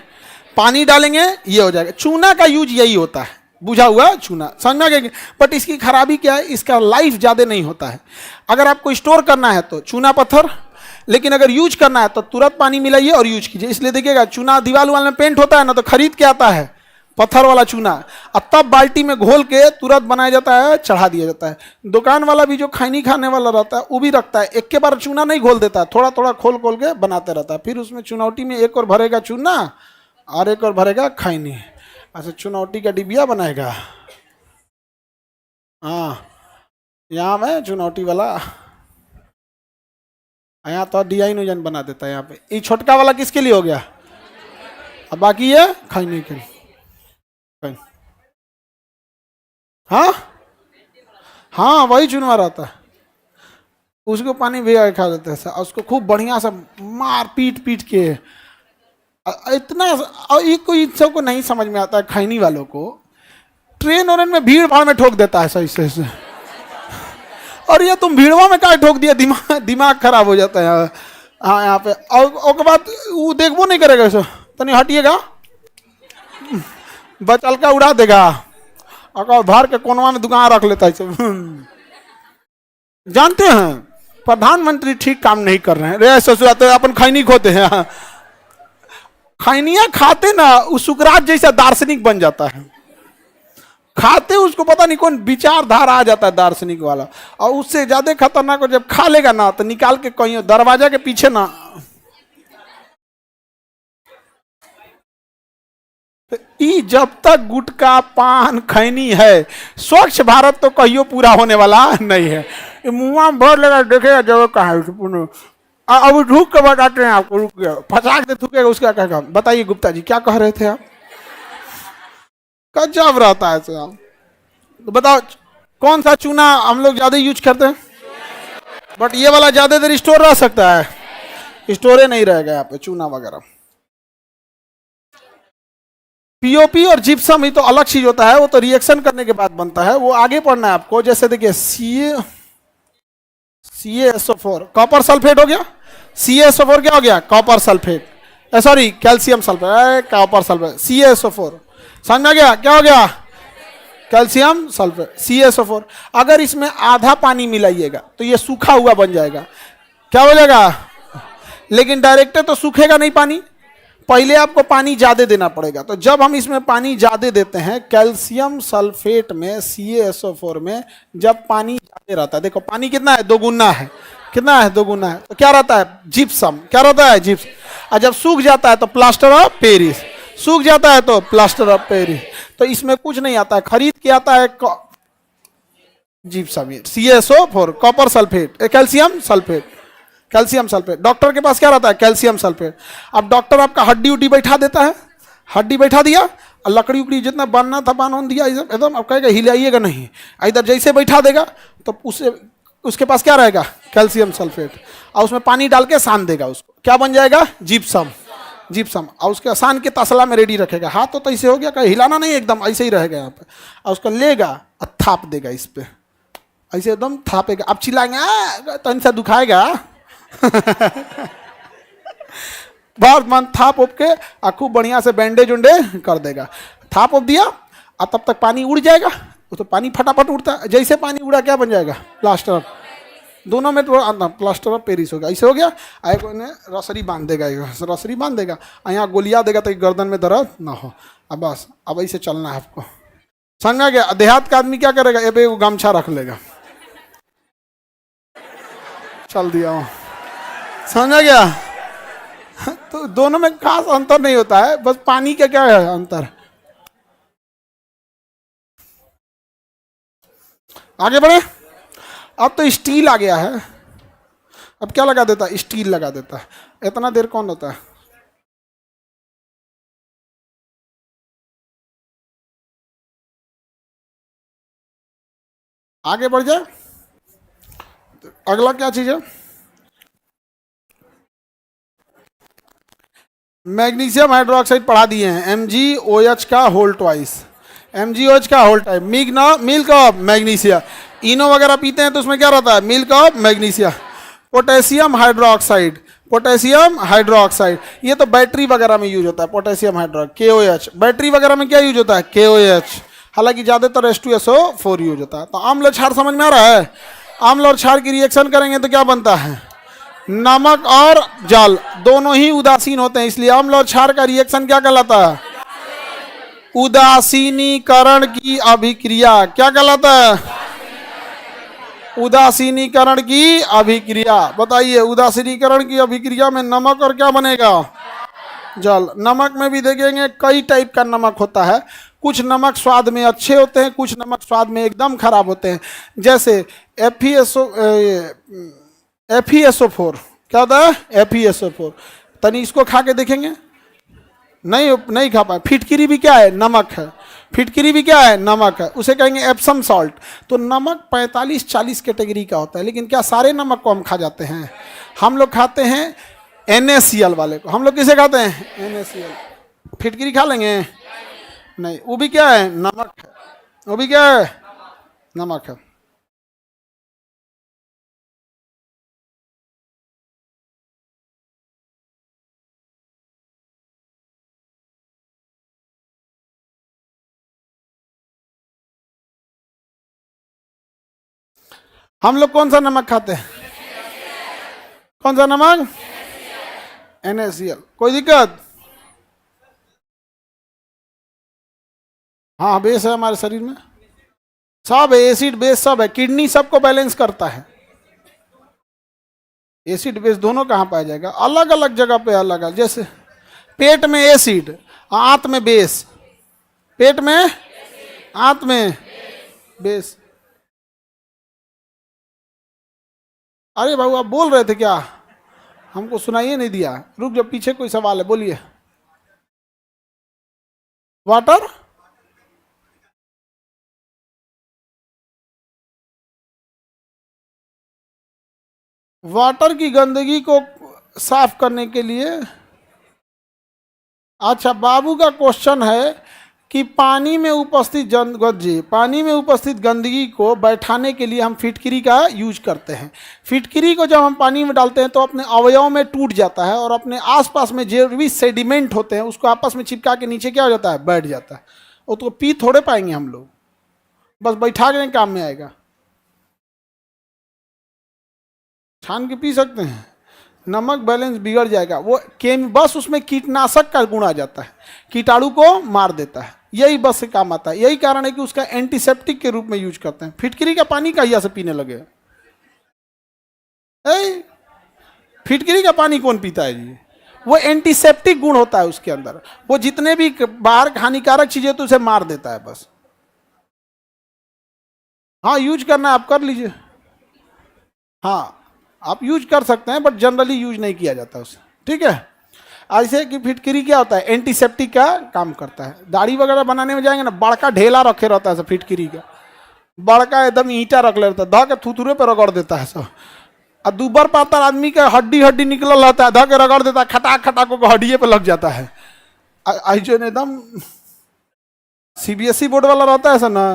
Speaker 1: पानी डालेंगे, ये हो जाएगा। चूना का यूज यही होता है, बुझा हुआ चूना। समझ में आ गया? बट इसकी खराबी क्या है? इसका लाइफ ज्यादा नहीं होता है। अगर आपको स्टोर करना है तो चूना पत्थर, लेकिन अगर यूज करना है तो तुरंत पानी मिलाइए और यूज कीजिए। इसलिए देखिएगा चूना दीवार वाल में पेंट होता है ना, तो खरीद के आता है पत्थर वाला चूना, और तब बाल्टी में घोल के तुरंत बनाया जाता है, चढ़ा दिया जाता है। दुकान वाला भी जो खैनी खाने वाला रहता है वो भी रखता है, एक के बार चूना नहीं घोल देता है, थोड़ा थोड़ा खोल खोल के बनाते रहता है। फिर उसमें चुनौती में एक और भरेगा चूना और एक और भरेगा खैनी। अच्छा, चुनौती का डिबिया बनाएगा। हाँ, यहाँ में चुनौती वाला, यहाँ तो डिजाइन बना देता है। यहाँ पे ये छोटका वाला किसके लिए हो गया? अब बाकी ये खैनी के लिए। हाँ हाँ, वही चुनवा रहता है, उसको पानी भिगा के खा लेते हैं। उसको खूब बढ़िया से मार पीट पीट के इतना ये कोई इन सबको नहीं समझ में आता है, खैनी वालों को। ट्रेन और में भीड़ भाड़ में ठोक देता है सही से। और ये तुम भीड़वा में क्या ठोक दिया, दिमाग खराब हो जाता है। हाँ यहाँ पे और बाद वो देखबो नहीं करेगा, सो तो नहीं हटिएगा, बचल का उड़ा देगा और भर के कोनवा में दुकान रख लेता है सब। जानते हैं प्रधानमंत्री ठीक काम नहीं कर रहे हैं। रे ससुराते अपन खैनी खोते हैं, खैनिया खाते ना उस सुकरात जैसा दार्शनिक बन जाता है। खाते उसको पता नहीं कौन विचारधारा आ जाता है दार्शनिक वाला, और उससे ज्यादा खतरनाक हो जब खा लेगा ना तो निकाल के कहीं दरवाजा के पीछे ना। ई जब तक गुटखा पान खैनी है, स्वच्छ भारत तो कहियो पूरा होने वाला नहीं है। मुंह में भर लेगा, देखेगा जगह कहाँ है। अब रुक के बताते हैं आपको, रुक गया फटाक दे थूकेगा उसका क्या काम। बताइए गुप्ता जी क्या कह रहे थे आप? गजब रहता है सर। तो बताओ कौन सा चूना हम लोग ज्यादा यूज करते हैं? बट ये वाला ज्यादा देर स्टोर रह सकता है, स्टोरे नहीं रहेगा यहाँ पे चूना वगैरह। पीओपी और जिप्सम ही तो अलग चीज होता है, वो तो रिएक्शन करने के बाद बनता है, वो आगे पढ़ना है आपको। जैसे देखिए CaSO4 कॉपर सल्फेट हो गया, CaSO4 क्या हो गया? Copper sulphate, sorry calcium sulphate, copper sulphate CaSO4। समझ में गया क्या हो गया? Calcium sulphate CaSO4। अगर इसमें आधा पानी मिलाइएगा तो ये सूखा हुआ बन जाएगा। क्या हो जाएगा? लेकिन डायरेक्ट तो सूखेगा नहीं पानी, पहले आपको पानी ज्यादा देना पड़ेगा। तो जब हम इसमें पानी ज्यादा देते हैं कैल्शियम सल्फेट में, CaSO4 में, जब पानी ज्यादा रहता है, देखो पानी कितना है? दोगुना है। कितना है? दोगुना है। तो क्या रहता है? जिप्सम। क्या रहता है? जिप्स। और जब सूख जाता है तो प्लास्टर ऑफ पेरिस। सूख जाता है तो प्लास्टर ऑफ पेरिस। तो इसमें कुछ नहीं आता है, खरीद के आता है gypsum, CaSO4 copper sulphate, calcium sulphate, calcium sulphate. Doctor के पास क्या रहता है? Calcium sulphate. अब डॉक्टर आपका हड्डी उड्डी बैठा देता है, हड्डी बैठा दिया और लकड़ी उकड़ी जितना बांधना था बांध दिया एकदम। अब कहेगा हिलाइएगा नहीं, इधर जैसे बैठा देगा तो उसके पास क्या रहेगा? Calcium sulphate. और उसमें पानी डाल के सान देगा, उसको क्या बन जाएगा? जिप्सम। जिप्सम। और उसके सान के तसला में रेडी रखेगा। हाथ तो ऐसे हो गया, कहीं हिलाना नहीं, एकदम ऐसे ही रहेगा यहाँ पे। और उसको लेगा और थाप देगा इस पे, ऐसे एकदम थापेगा। अब चिल्लाएंगे तो इनसे दुखाएगा। बहुत मन थाप उप के खूब बढ़िया से बैंडेज उंडे कर देगा। थाप उप दिया और तब तक पानी उड़ जाएगा। वो तो पानी फटाफट उड़ता है, जैसे पानी उड़ा क्या बन जाएगा? प्लास्टर। दोनों में तो प्लास्टर ऑफ पेरिस होगा। ऐसे हो गया। आए को ने रसरी बांध देगा, रसरी बांध देगा, यहाँ गोलियां देगा तो गर्दन में दर्द ना हो। अब बस अब ऐसे चलना है आपको। समझ गया? देहात का आदमी क्या करेगा? ये वो गमछा रख लेगा, चल दिया। समझ गया? तो दोनों में खास अंतर नहीं होता है, बस पानी का क्या है अंतर। आगे बढ़े। अब तो स्टील आ गया है। अब क्या लगा देता है? स्टील लगा देता है। इतना देर कौन होता है? आगे बढ़ जाए। अगला क्या चीज है? मैग्नीशियम हाइड्रोक्साइड पढ़ा दिए हैं। MgOH का होल ट्वाइस, MgOH का whole type. Milk of magnesia. Eno वगैरह पीते हैं तो उसमें क्या रहता है? Milk of magnesia. Potassium hydroxide, potassium hydroxide, ये तो बैटरी वगैरह में यूज होता है। Potassium hydroxide KOH। बैटरी वगैरह में क्या यूज होता है? KOH। हालांकि ज्यादातर H2SO4 यूज होता है। तो आम्ल क्षार समझ में आ रहा है? आम्ल और क्षार की रिएक्शन करेंगे तो क्या बनता है? नमक और जल दोनों ही उदासीन होते हैं, इसलिए अम्ल और क्षार का रिएक्शन क्या कहलाता है? उदासीनीकरण की अभिक्रिया। क्या कहलाता है? उदासीनीकरण की अभिक्रिया। बताइए उदासीनीकरण की अभिक्रिया में नमक और क्या बनेगा? जल। नमक में भी देखेंगे कई टाइप का नमक होता है। कुछ नमक स्वाद में अच्छे होते हैं, कुछ नमक स्वाद में एकदम खराब होते हैं। जैसे FeSO4 क्या होता है? FeSO4। तनी इसको खा के देखेंगे, नहीं खा पाए। फिटकिरी भी क्या है? नमक है। फिटकिरी भी क्या है? नमक है। उसे कहेंगे एप्सम सॉल्ट। तो नमक 45-40 कैटेगरी का होता है, लेकिन क्या सारे नमक को हम खा जाते हैं? हम लोग खाते हैं NaCl वाले को हम लोग किसे खाते हैं? NaCl। फिटकरी खा लेंगे? नहीं, वो भी क्या है? नमक है। वो भी क्या है? नमक है। हम लोग कौन सा नमक खाते हैं? कौन सा नमक? NaCl। कोई दिक्कत? हाँ, बेस है हमारे शरीर में, सब है, एसिड बेस सब है। किडनी सबको बैलेंस करता है। एसिड बेस दोनों कहाँ पाया जाएगा? अलग अलग जगह पे अलग अलग। जैसे पेट में एसिड, आंत में बेस। पेट में, आंत में बेस। अरे बाबू आप बोल रहे थे क्या? हमको सुनाइए नहीं दिया। रुक जाओ, पीछे कोई सवाल है, बोलिए। वाटर? वाटर की गंदगी को साफ करने के लिए, अच्छा बाबू का क्वेश्चन है कि पानी में उपस्थित पानी में उपस्थित गंदगी को बैठाने के लिए हम फिटकरी का यूज करते हैं। फिटकरी को जब हम पानी में डालते हैं तो अपने अवयव में टूट जाता है और अपने आसपास में जो भी सेडिमेंट होते हैं उसको आपस में चिपका के नीचे क्या हो जाता है? बैठ जाता है। वो तो पी थोड़े पाएंगे हम लोग, बस बैठा के काम में आएगा। छान के पी सकते हैं? नमक बैलेंस बिगड़ जाएगा। वो बस उसमें कीटनाशक का गुण आ जाता है, कीटाणु को मार देता है, यही बस से काम आता है। यही कारण है कि उसका एंटीसेप्टिक के रूप में यूज करते हैं। फिटकरी का पानी कहिया से पीने लगे? फिटकरी का पानी कौन पीता है जी? वो एंटीसेप्टिक गुण होता है उसके अंदर। वो जितने भी बाहर हानिकारक चीजें तो उसे मार देता है बस। हाँ, यूज करना आप कर लीजिए। हाँ, आप यूज कर सकते हैं, बट जनरली यूज नहीं किया जाता उसे। ठीक है। ऐसे कि फिटकरी क्या होता है? एंटीसेप्टिक का काम करता है। दाढ़ी वगैरह बनाने में जाएंगे ना, बड़का ढेला रखे रहता है सब फिटकरी का, बड़का एकदम ईंटा रख लेता है, धा के थुथुरे पे रगड़ देता है सब। और दुबर पातर आदमी का हड्डी हड्डी निकल रहता है, धा के रगड़ देता है, खटाक खटाक को हड्डिये पे लग जाता है। जो एकदम CBSE बोर्ड वाला रहता है ऐसा ना,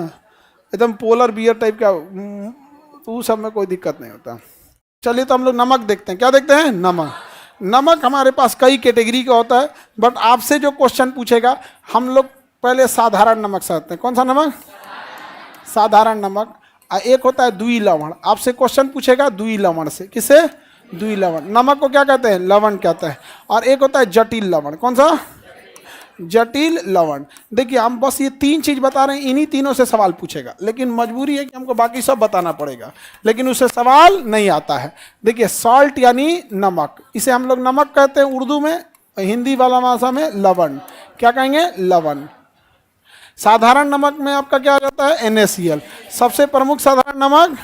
Speaker 1: एकदम पोलर बियर टाइप का, तो उस सब में कोई दिक्कत नहीं होता। चलिए तो हम लोग नमक देखते हैं। क्या देखते हैं? नमक। नमक हमारे पास कई कैटेगरी का होता है, बट आपसे जो क्वेश्चन पूछेगा, हम लोग पहले साधारण नमक समझते हैं। कौन सा नमक? साधारण नमक। एक होता है द्वि लवण। आपसे क्वेश्चन पूछेगा द्वि लवण से। किसे? द्वि लवण। नमक को क्या कहते हैं? लवण कहते हैं। और एक होता है जटिल लवण। कौन सा? जटिल लवण। देखिए हम बस ये 3 चीज बता रहे हैं, इन्हीं तीनों से सवाल पूछेगा, लेकिन मजबूरी है कि हमको बाकी सब बताना पड़ेगा, लेकिन उससे सवाल नहीं आता है। देखिए सॉल्ट यानी नमक, इसे हम लोग नमक कहते हैं उर्दू में, हिंदी वाला भाषा में लवण। क्या कहेंगे? लवण। साधारण नमक में आपका क्या आ जाता है? NaCl। सबसे प्रमुख साधारण नमक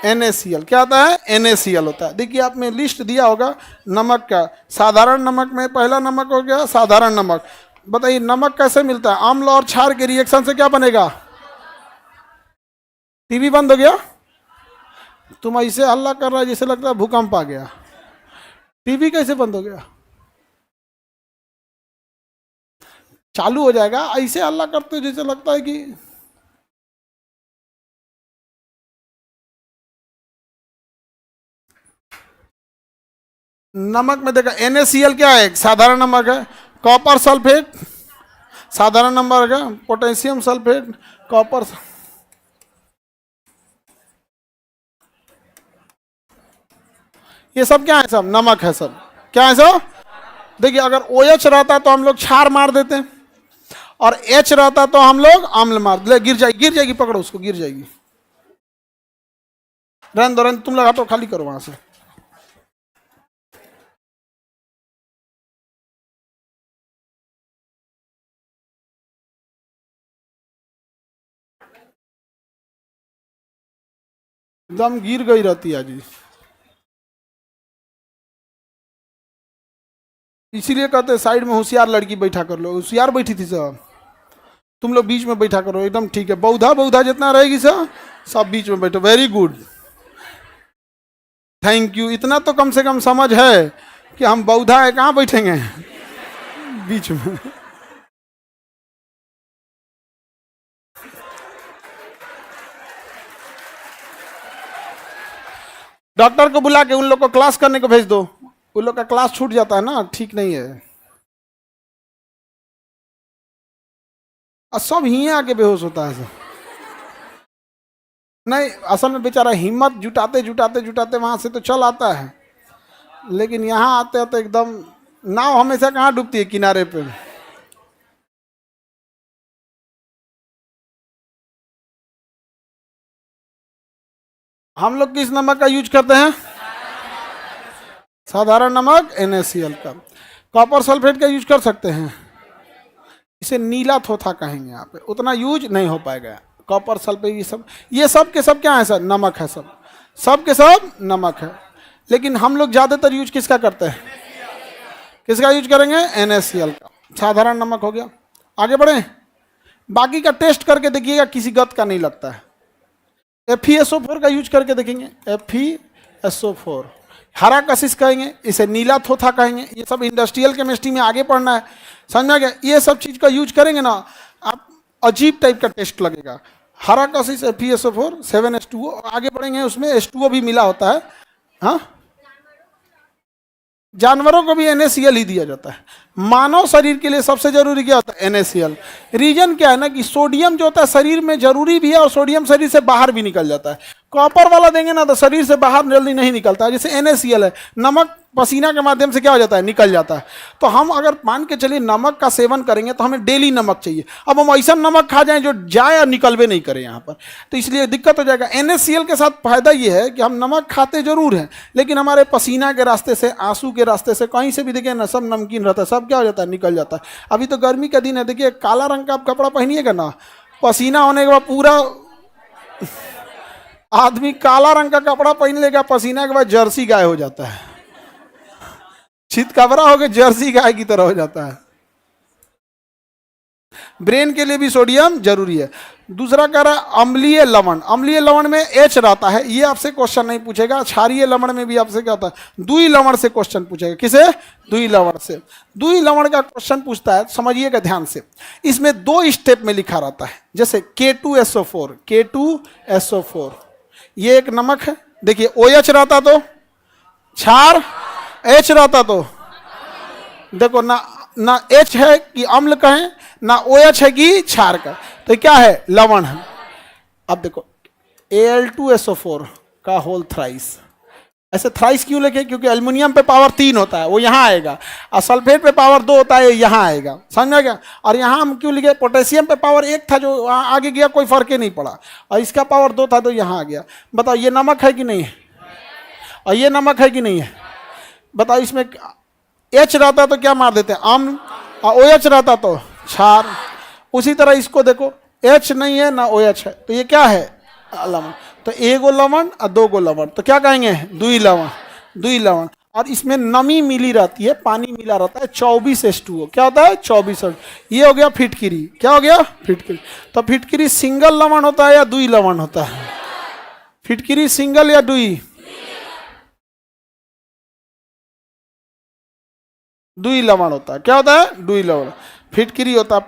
Speaker 1: NaCl। क्या आता है? NaCl होता है। देखिए आप में लिस्ट दिया होगा नमक का। साधारण नमक में पहला नमक हो गया साधारण नमक। बताइए नमक कैसे मिलता है? अम्ल और क्षार के रिएक्शन से क्या बनेगा? टीवी बंद हो गया? तुम ऐसे हल्ला कर रहा है जैसे लगता है भूकंप आ गया। टीवी कैसे बंद हो गया? चालू हो जाएगा। ऐसे हल्ला करते हो जैसे लगता है कि नमक में देखा NaCl क्या है? साधारण नमक है। कॉपर सल्फेट साधारण नमक है। पोटेशियम सल्फेट, कॉपर, ये सब क्या है? सब नमक है। सब क्या है? सब देखिए अगर OH रहता तो हम लोग क्षार मार देते, और H रहता तो हम लोग अम्ल मार ले। गिर जाएगी, पकड़ो उसको, गिर जाएगी। रहने दो, तुम लोग हटो, खाली करो वहां से। एकदम गिर गई रहती है जी। इसीलिए कहते हैं साइड में होशियार लड़की बैठा कर लो। होशियार बैठी थी सब, तुम लोग बीच में बैठा करो। एकदम ठीक है। बौधा जितना रहेगी सब बीच में बैठो। Very good, thank you. इतना तो कम से कम समझ है कि हम बौद्धा है, कहाँ बैठेंगे बीच में। डॉक्टर को बुला के उन लोग को क्लास करने को भेज दो, उन लोग का क्लास छूट जाता है ना, ठीक नहीं है। और सब ही आके बेहोश होता है सब। नहीं, असल में बेचारा हिम्मत जुटाते जुटाते जुटाते वहां से तो चल आता है, लेकिन यहाँ आते हैं तो एकदम नाव हमेशा कहाँ डूबती है, किनारे पे। हम लोग किस नमक का यूज करते हैं? साधारण नमक NaCl का। कॉपर सल्फेट का यूज कर सकते हैं, इसे नीला थोथा कहेंगे यहाँ पे, उतना यूज नहीं हो पाएगा। कॉपर सल्फेट ये सब के सब क्या है सर? नमक है, सब के सब नमक है। लेकिन हम लोग ज्यादातर यूज किसका करते हैं? किसका यूज करेंगे? NaCl का। साधारण नमक हो गया। आगे बढ़े, बाकी का टेस्ट करके देखिएगा, किसी गत का नहीं लगता है। FeSO4 का यूज करके देखेंगे, FeSO4 हरा कशिश कहेंगे, इसे नीला थोथा कहेंगे। ये सब इंडस्ट्रियल केमिस्ट्री में आगे पढ़ना है, समझ में आ गया? ये सब चीज का यूज करेंगे ना, आप अजीब टाइप का टेस्ट लगेगा। हरा कशिश FeSO4 7H2O, आगे बढ़ेंगे उसमें H2O भी मिला होता है। हाँ, जानवरों को भी NaCl ही दिया जाता है। मानव शरीर के लिए सबसे जरूरी क्या होता है? NaCl। रीजन क्या है ना कि सोडियम जो होता है शरीर में जरूरी भी है, और सोडियम शरीर से बाहर भी निकल जाता है। कॉपर वाला देंगे ना तो शरीर से बाहर जल्दी नहीं निकलता है। जैसे NaCl है, नमक पसीना के माध्यम से क्या हो जाता है? निकल जाता है। तो हम अगर मान के चलिए नमक का सेवन करेंगे तो हमें डेली नमक चाहिए। अब हम ऐसा नमक खा जाएं जो जाए और निकलवे नहीं करे यहाँ पर, तो इसलिए दिक्कत हो जाएगा। NaCl के साथ फायदा ये है कि हम नमक खाते जरूर हैं, लेकिन हमारे पसीना के रास्ते से, आंसू के रास्ते से, कहीं से भी देखिए ना, सब नमकीन रहता है, सब क्या हो जाता है? निकल जाता है। अभी तो गर्मी का दिन है, देखिए काला रंग का आप कपड़ा पहनिएगा ना, पसीना होने के बाद पूरा आदमी काला रंग का कपड़ा पहन लेगा, पसीना के बाद जर्सी गाय हो जाता है, चितकबरा होकर जर्सी गाय की तरह हो जाता है। ब्रेन के लिए भी सोडियम जरूरी है। दूसरा कह रहा है अम्लीय लवण। अम्लीय लवण में H रहता है, ये आपसे क्वेश्चन नहीं पूछेगा। क्षारीय लवण में भी आपसे क्या होता है? दुई लवण से क्वेश्चन पूछेगा। किसे? दुई लवण से। दुई लवण का क्वेश्चन पूछता है, समझिएगा ध्यान से। इसमें 2 स्टेप में लिखा रहता है, जैसे K2SO4, K2SO4 ये एक नमक है। देखिए OH रहता तो क्षार, H रहता तो देखो ना H है कि अम्ल कहें, ना OH है कि क्षार का, तो क्या है? लवण है। अब देखो Al2SO4 का होल थ्राइस। ऐसे थ्राइस क्यों लिखे? क्योंकि एल्युमिनियम पे पावर 3 होता है, वो यहाँ आएगा, और सल्फेट पे पावर 2 होता है, यहाँ आएगा। समझ गया? और यहाँ हम क्यों लिखे? पोटेशियम पे पावर 1 था जो आगे गया, कोई फर्क ही नहीं पड़ा, और इसका पावर 2 था तो यहाँ आ गया। बताओ ये नमक है कि नहीं है? और ये नमक है कि नहीं है? बताओ इसमें H रहता तो क्या मार देते हैं? अम्ल, और OH रहता तो क्षार। उसी तरह इसको देखो, H नहीं है ना OH है, तो ये क्या है? लवण। तो 1 लवण और 2 लवण, तो क्या कहेंगे? दुई लवण। दुई लवण। और इसमें नमी मिली रहती है, पानी मिला रहता है, 24 H2O। क्या होता है? 24। ये हो गया फिटकिरी। क्या हो गया? फिटकिरी। तो फिटकिरी सिंगल लवण होता है या दुई लवण होता है? फिटकिरी सिंगल या दुई? दुई लवण होता है। क्या होता है? दुई लवण। फिटकिरी होता है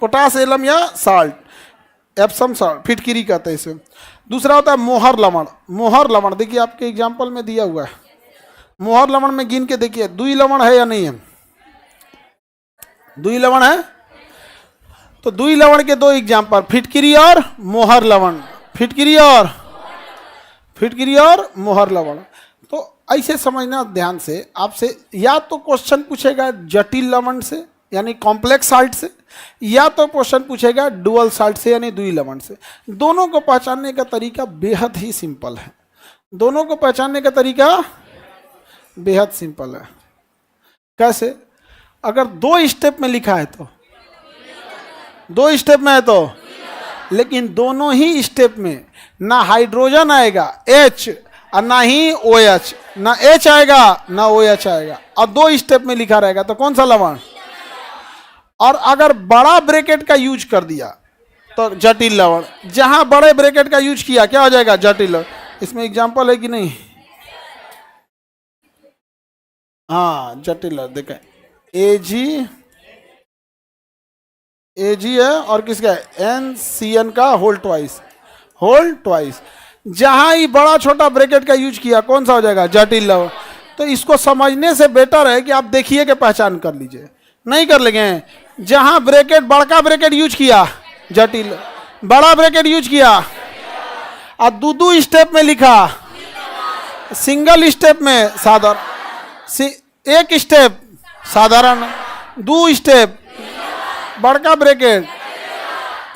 Speaker 1: पोटास एलम या साल्ट, एप्सम साल्ट, फिटकिरी कहते हैं इसे। दूसरा होता है मोहर लवण। मोहर लवण देखिए आपके एग्जाम्पल में दिया हुआ है। मोहर लवण में गिन के देखिए, दुई लवण है या नहीं है? दुई लवण है। तो दुई लवण के 2 एग्जाम्पल, फिटकिरी और मोहर लवण। फिटकिरी और मोहर लवण। तो ऐसे समझना ध्यान से। आपसे या तो क्वेश्चन पूछेगा जटिल लवण से यानी कॉम्प्लेक्स साल्ट से, या तो क्वेश्चन पूछेगा डुअल साल्ट से यानी दुई लवण से। दोनों को पहचानने का तरीका बेहद ही सिंपल है। दोनों को पहचानने का तरीका बेहद सिंपल है। कैसे? अगर 2 स्टेप में लिखा है तो 2 स्टेप में है तो, लेकिन दोनों ही स्टेप में ना हाइड्रोजन आएगा H और ना ही OH, ना H आएगा ना OH आएगा, और 2 स्टेप में लिखा रहेगा, तो कौन सा लवण? और अगर बड़ा ब्रैकेट का यूज कर दिया तो जटिल लवण। जहां बड़े ब्रैकेट का यूज किया क्या हो जाएगा? जटिल लवण। इसमें एग्जांपल है कि नहीं? हाँ जटिल है, देखें एजी है और किसका है, NCN का होल ट्वाइस। जहां ही बड़ा छोटा ब्रैकेट का यूज किया कौन सा हो जाएगा, जटिल लवण। तो इसको समझने से बेटर है कि आप देखिए कि पहचान कर लीजिए, नहीं कर लेंगे। जहां ब्रैकेट बड़का ब्रैकेट यूज किया जटिल, बड़ा ब्रैकेट यूज किया और दो स्टेप में लिखा, सिंगल स्टेप में साधारण, एक स्टेप साधारण, 2 स्टेप बड़का ब्रैकेट,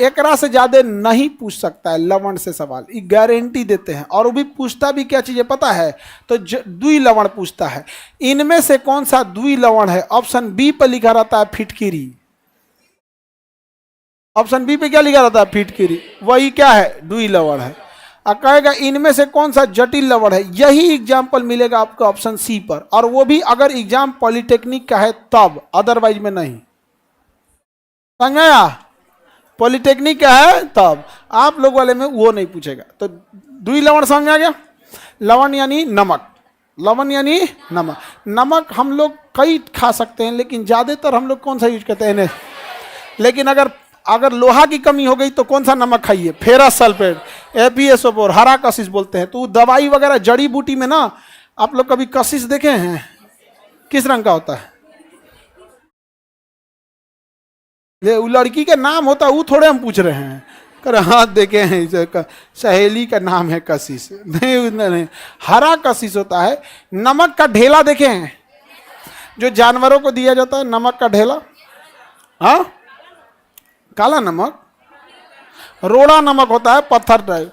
Speaker 1: एकरा से ज्यादा नहीं पूछ सकता है लवण से सवाल, ये गारंटी देते हैं। और वो भी पूछता भी क्या चीज है पता है, तो द्वि लवण पूछता है। इनमें से कौन सा द्वि लवण है, ऑप्शन बी पर लिखा रहता है फिटकिरी। ऑप्शन बी पे क्या लिखा रहता है, फिटकिरी, वही क्या है, द्वि लवण है। और कहेगा इनमें से कौन सा जटिल लवण है, यही एग्जाम्पल मिलेगा आपको ऑप्शन सी पर, और वो भी अगर एग्जाम पॉलिटेक्निक का है तब, अदरवाइज में नहीं। समझाया, पॉलिटेक्निक का है तब, आप लोग वाले में वो नहीं पूछेगा। तो द्वि लवण समझ आ गया। लवण यानी नमक, लवण यानी नमक। नमक हम लोग कई खा सकते हैं, लेकिन ज्यादातर हम लोग कौन सा यूज करते हैं, लेकिन अगर लोहा की कमी हो गई तो कौन सा नमक खाइए, फेरस सल्फेट, FeSO4, हरा कशिश बोलते हैं। तो दवाई वगैरह जड़ी बूटी में ना, आप लोग कभी कशिश देखे हैं, किस रंग का होता है, वो लड़की का नाम होता है, वो थोड़े हम पूछ रहे हैं, कर हाथ देखे हैं, सहेली का नाम है कशिश, नहीं, हरा कशिश होता है। नमक का ढेला देखे हैं, जो जानवरों को दिया जाता है, नमक का ढेला, हाँ, काला नमक, रोड़ा नमक होता है, पत्थर टाइप,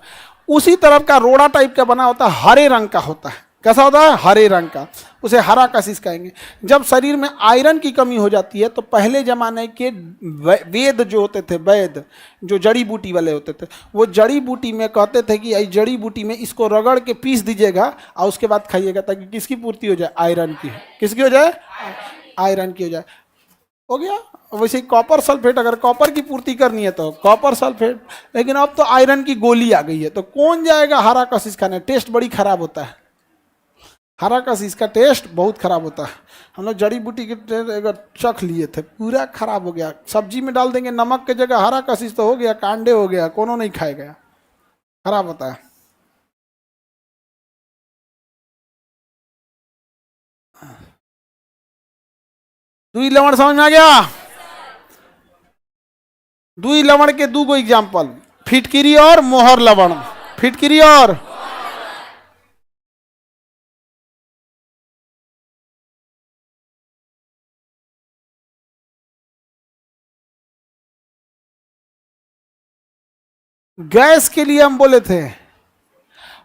Speaker 1: उसी तरह का रोड़ा टाइप का बना होता है, हरे रंग का होता है। कैसा होता है, हरे रंग का, उसे हरा कशिश कहेंगे। जब शरीर में आयरन की कमी हो जाती है तो पहले जमाने के वेद जो होते थे, वैद जो जड़ी बूटी वाले होते थे, वो जड़ी बूटी में कहते थे कि जड़ी बूटी में इसको रगड़ के पीस दीजिएगा और उसके बाद खाइएगा, ताकि किसकी पूर्ति हो जाए, आयरन की। किसकी हो जाए, आयरन की हो जाए। हो गया। वैसे ही कॉपर सल्फेट, अगर कॉपर की पूर्ति करनी है तो कॉपर सल्फेट, लेकिन अब तो आयरन की गोली आ गई है, तो कौन जाएगा हरा कशिश खाने, टेस्ट बड़ी खराब होता है, हरा कशिश का टेस्ट बहुत खराब होता है। हम लोग जड़ी बूटी के अगर चख लिए थे, पूरा खराब हो गया। सब्जी में डाल देंगे नमक के जगह हरा कशिश तो हो गया, कांडे हो गया, कोनो नहीं खाएगा, खराब होता है। दुई लवण समझ में आ गया। दुई लवण के दो एग्जाम्पल, फिटकिरी और मोहर लवण। फिटकिरी और गैस के लिए हम बोले थे,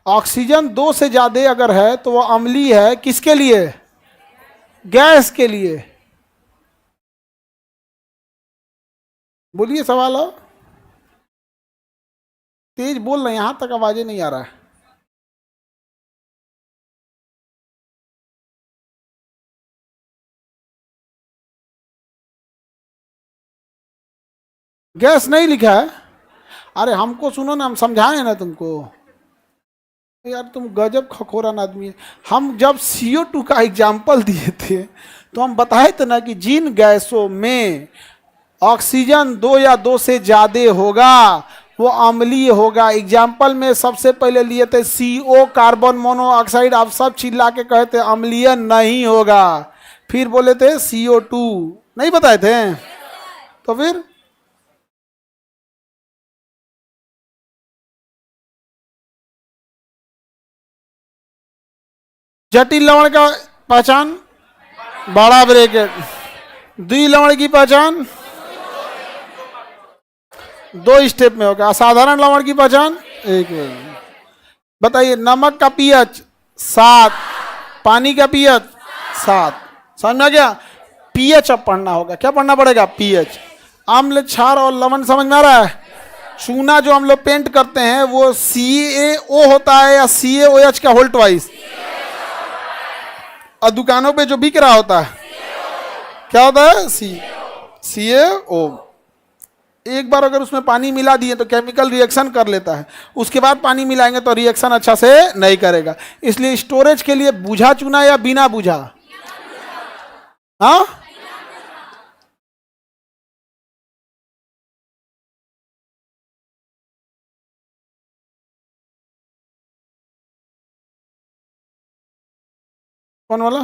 Speaker 1: ऑक्सीजन 2 से ज्यादा अगर है तो वो अम्लीय है। किसके लिए, गैस के लिए। बोलिए सवाल हो, तेज बोल रहे हैं, यहां तक आवाजें नहीं आ रहा है। गैस नहीं लिखा है, अरे हमको सुनो ना, हम समझाए ना तुमको। यार तुम गजब खखोरन आदमी है। हम जब CO2 का एग्जाम्पल दिए थे तो हम बताए थे ना कि जिन गैसों में ऑक्सीजन 2 या 2 से ज्यादा होगा वो अम्लीय होगा। एग्जाम्पल में सबसे पहले लिए थे CO, कार्बन मोनोऑक्साइड। आप सब चिल्ला के कहे थे अम्लीय नहीं होगा, फिर बोले थे CO2, नहीं बताए थे। तो फिर जटिल लवण का पहचान, बड़ा ब्रैकेट। द्वि लवण की पहचान 2 स्टेप में होगा। असाधारण लवण की पहचान 1। बताइए, नमक का pH 7, पानी का pH 7। समझ में आ गया। pH अब पढ़ना होगा, क्या पढ़ना पड़ेगा, pH। अम्ल, क्षार और लवण समझ में आ रहा है। चूना जो हम लोग पेंट करते हैं वो CaO होता है या CaOH का होल ट्वाइस, और दुकानों पे जो बिक रहा होता है क्या होता है, CaO। एक बार अगर उसमें पानी मिला दिए तो केमिकल रिएक्शन कर लेता है, उसके बाद पानी मिलाएंगे तो रिएक्शन अच्छा से नहीं करेगा। इसलिए स्टोरेज के लिए बुझा चूना या बिना बुझा, हाँ, कौन वाला?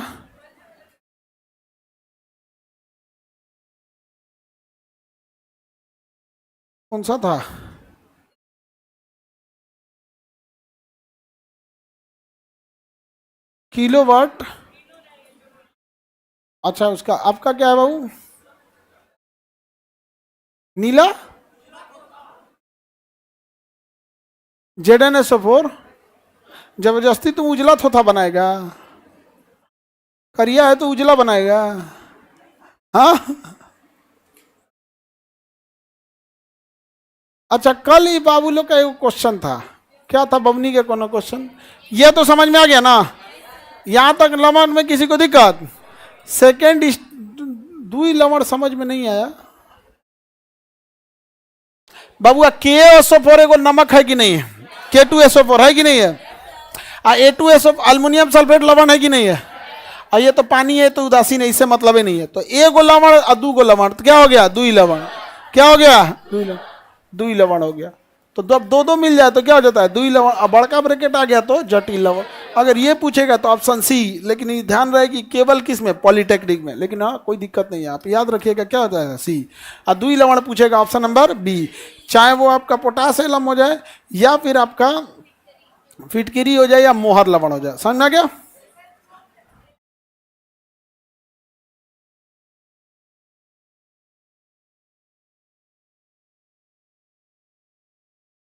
Speaker 1: कौन सा था? किलोवाट? अच्छा, उसका आपका क्या है बाबू? नीला? ZnSO4? जबरदस्ती तुम उजला थोथा बनाएगा? करिया है तो उजला बनाएगा? हाँ। अच्छा, कल ही बाबू लोग का एक क्वेश्चन था। क्या था बबनी के कोनो क्वेश्चन? ये तो समझ में आ गया ना? यहाँ तक लमन में किसी को दिक्कत? सेकेंड दुई लमन समझ में नहीं आया। बाबू KaSO4 एगो नमक है कि नहीं है? K2SO4 है कि नहीं है? A2SO अल्युमिनियम सल्फेट लवण है कि नहीं है? और ये तो पानी है तो उदासीन है, इससे मतलब ही नहीं है। तो एगो लवण और दू गो लवण, तो क्या हो गया? दुई लवण। क्या हो गया? दुई लवण हो गया। तो जब दो दो मिल जाए तो क्या हो जाता है? दुई लवण। अब बड़का ब्रैकेट आ गया तो जटिल लवण। अगर ये पूछेगा तो ऑप्शन सी, लेकिन ये ध्यान रहे कि केवल किस में? पॉलिटेक्निक में। लेकिन हाँ, कोई दिक्कत नहीं है, आप याद रखिएगा क्या होता है? सी। और दुई लवण पूछेगा ऑप्शन नंबर बी। चाहे वो आपका पोटास एलम हो जाए या फिर आपका फिटकिरी हो जाए या मोहर लवण हो जाए। समझ में आ गया?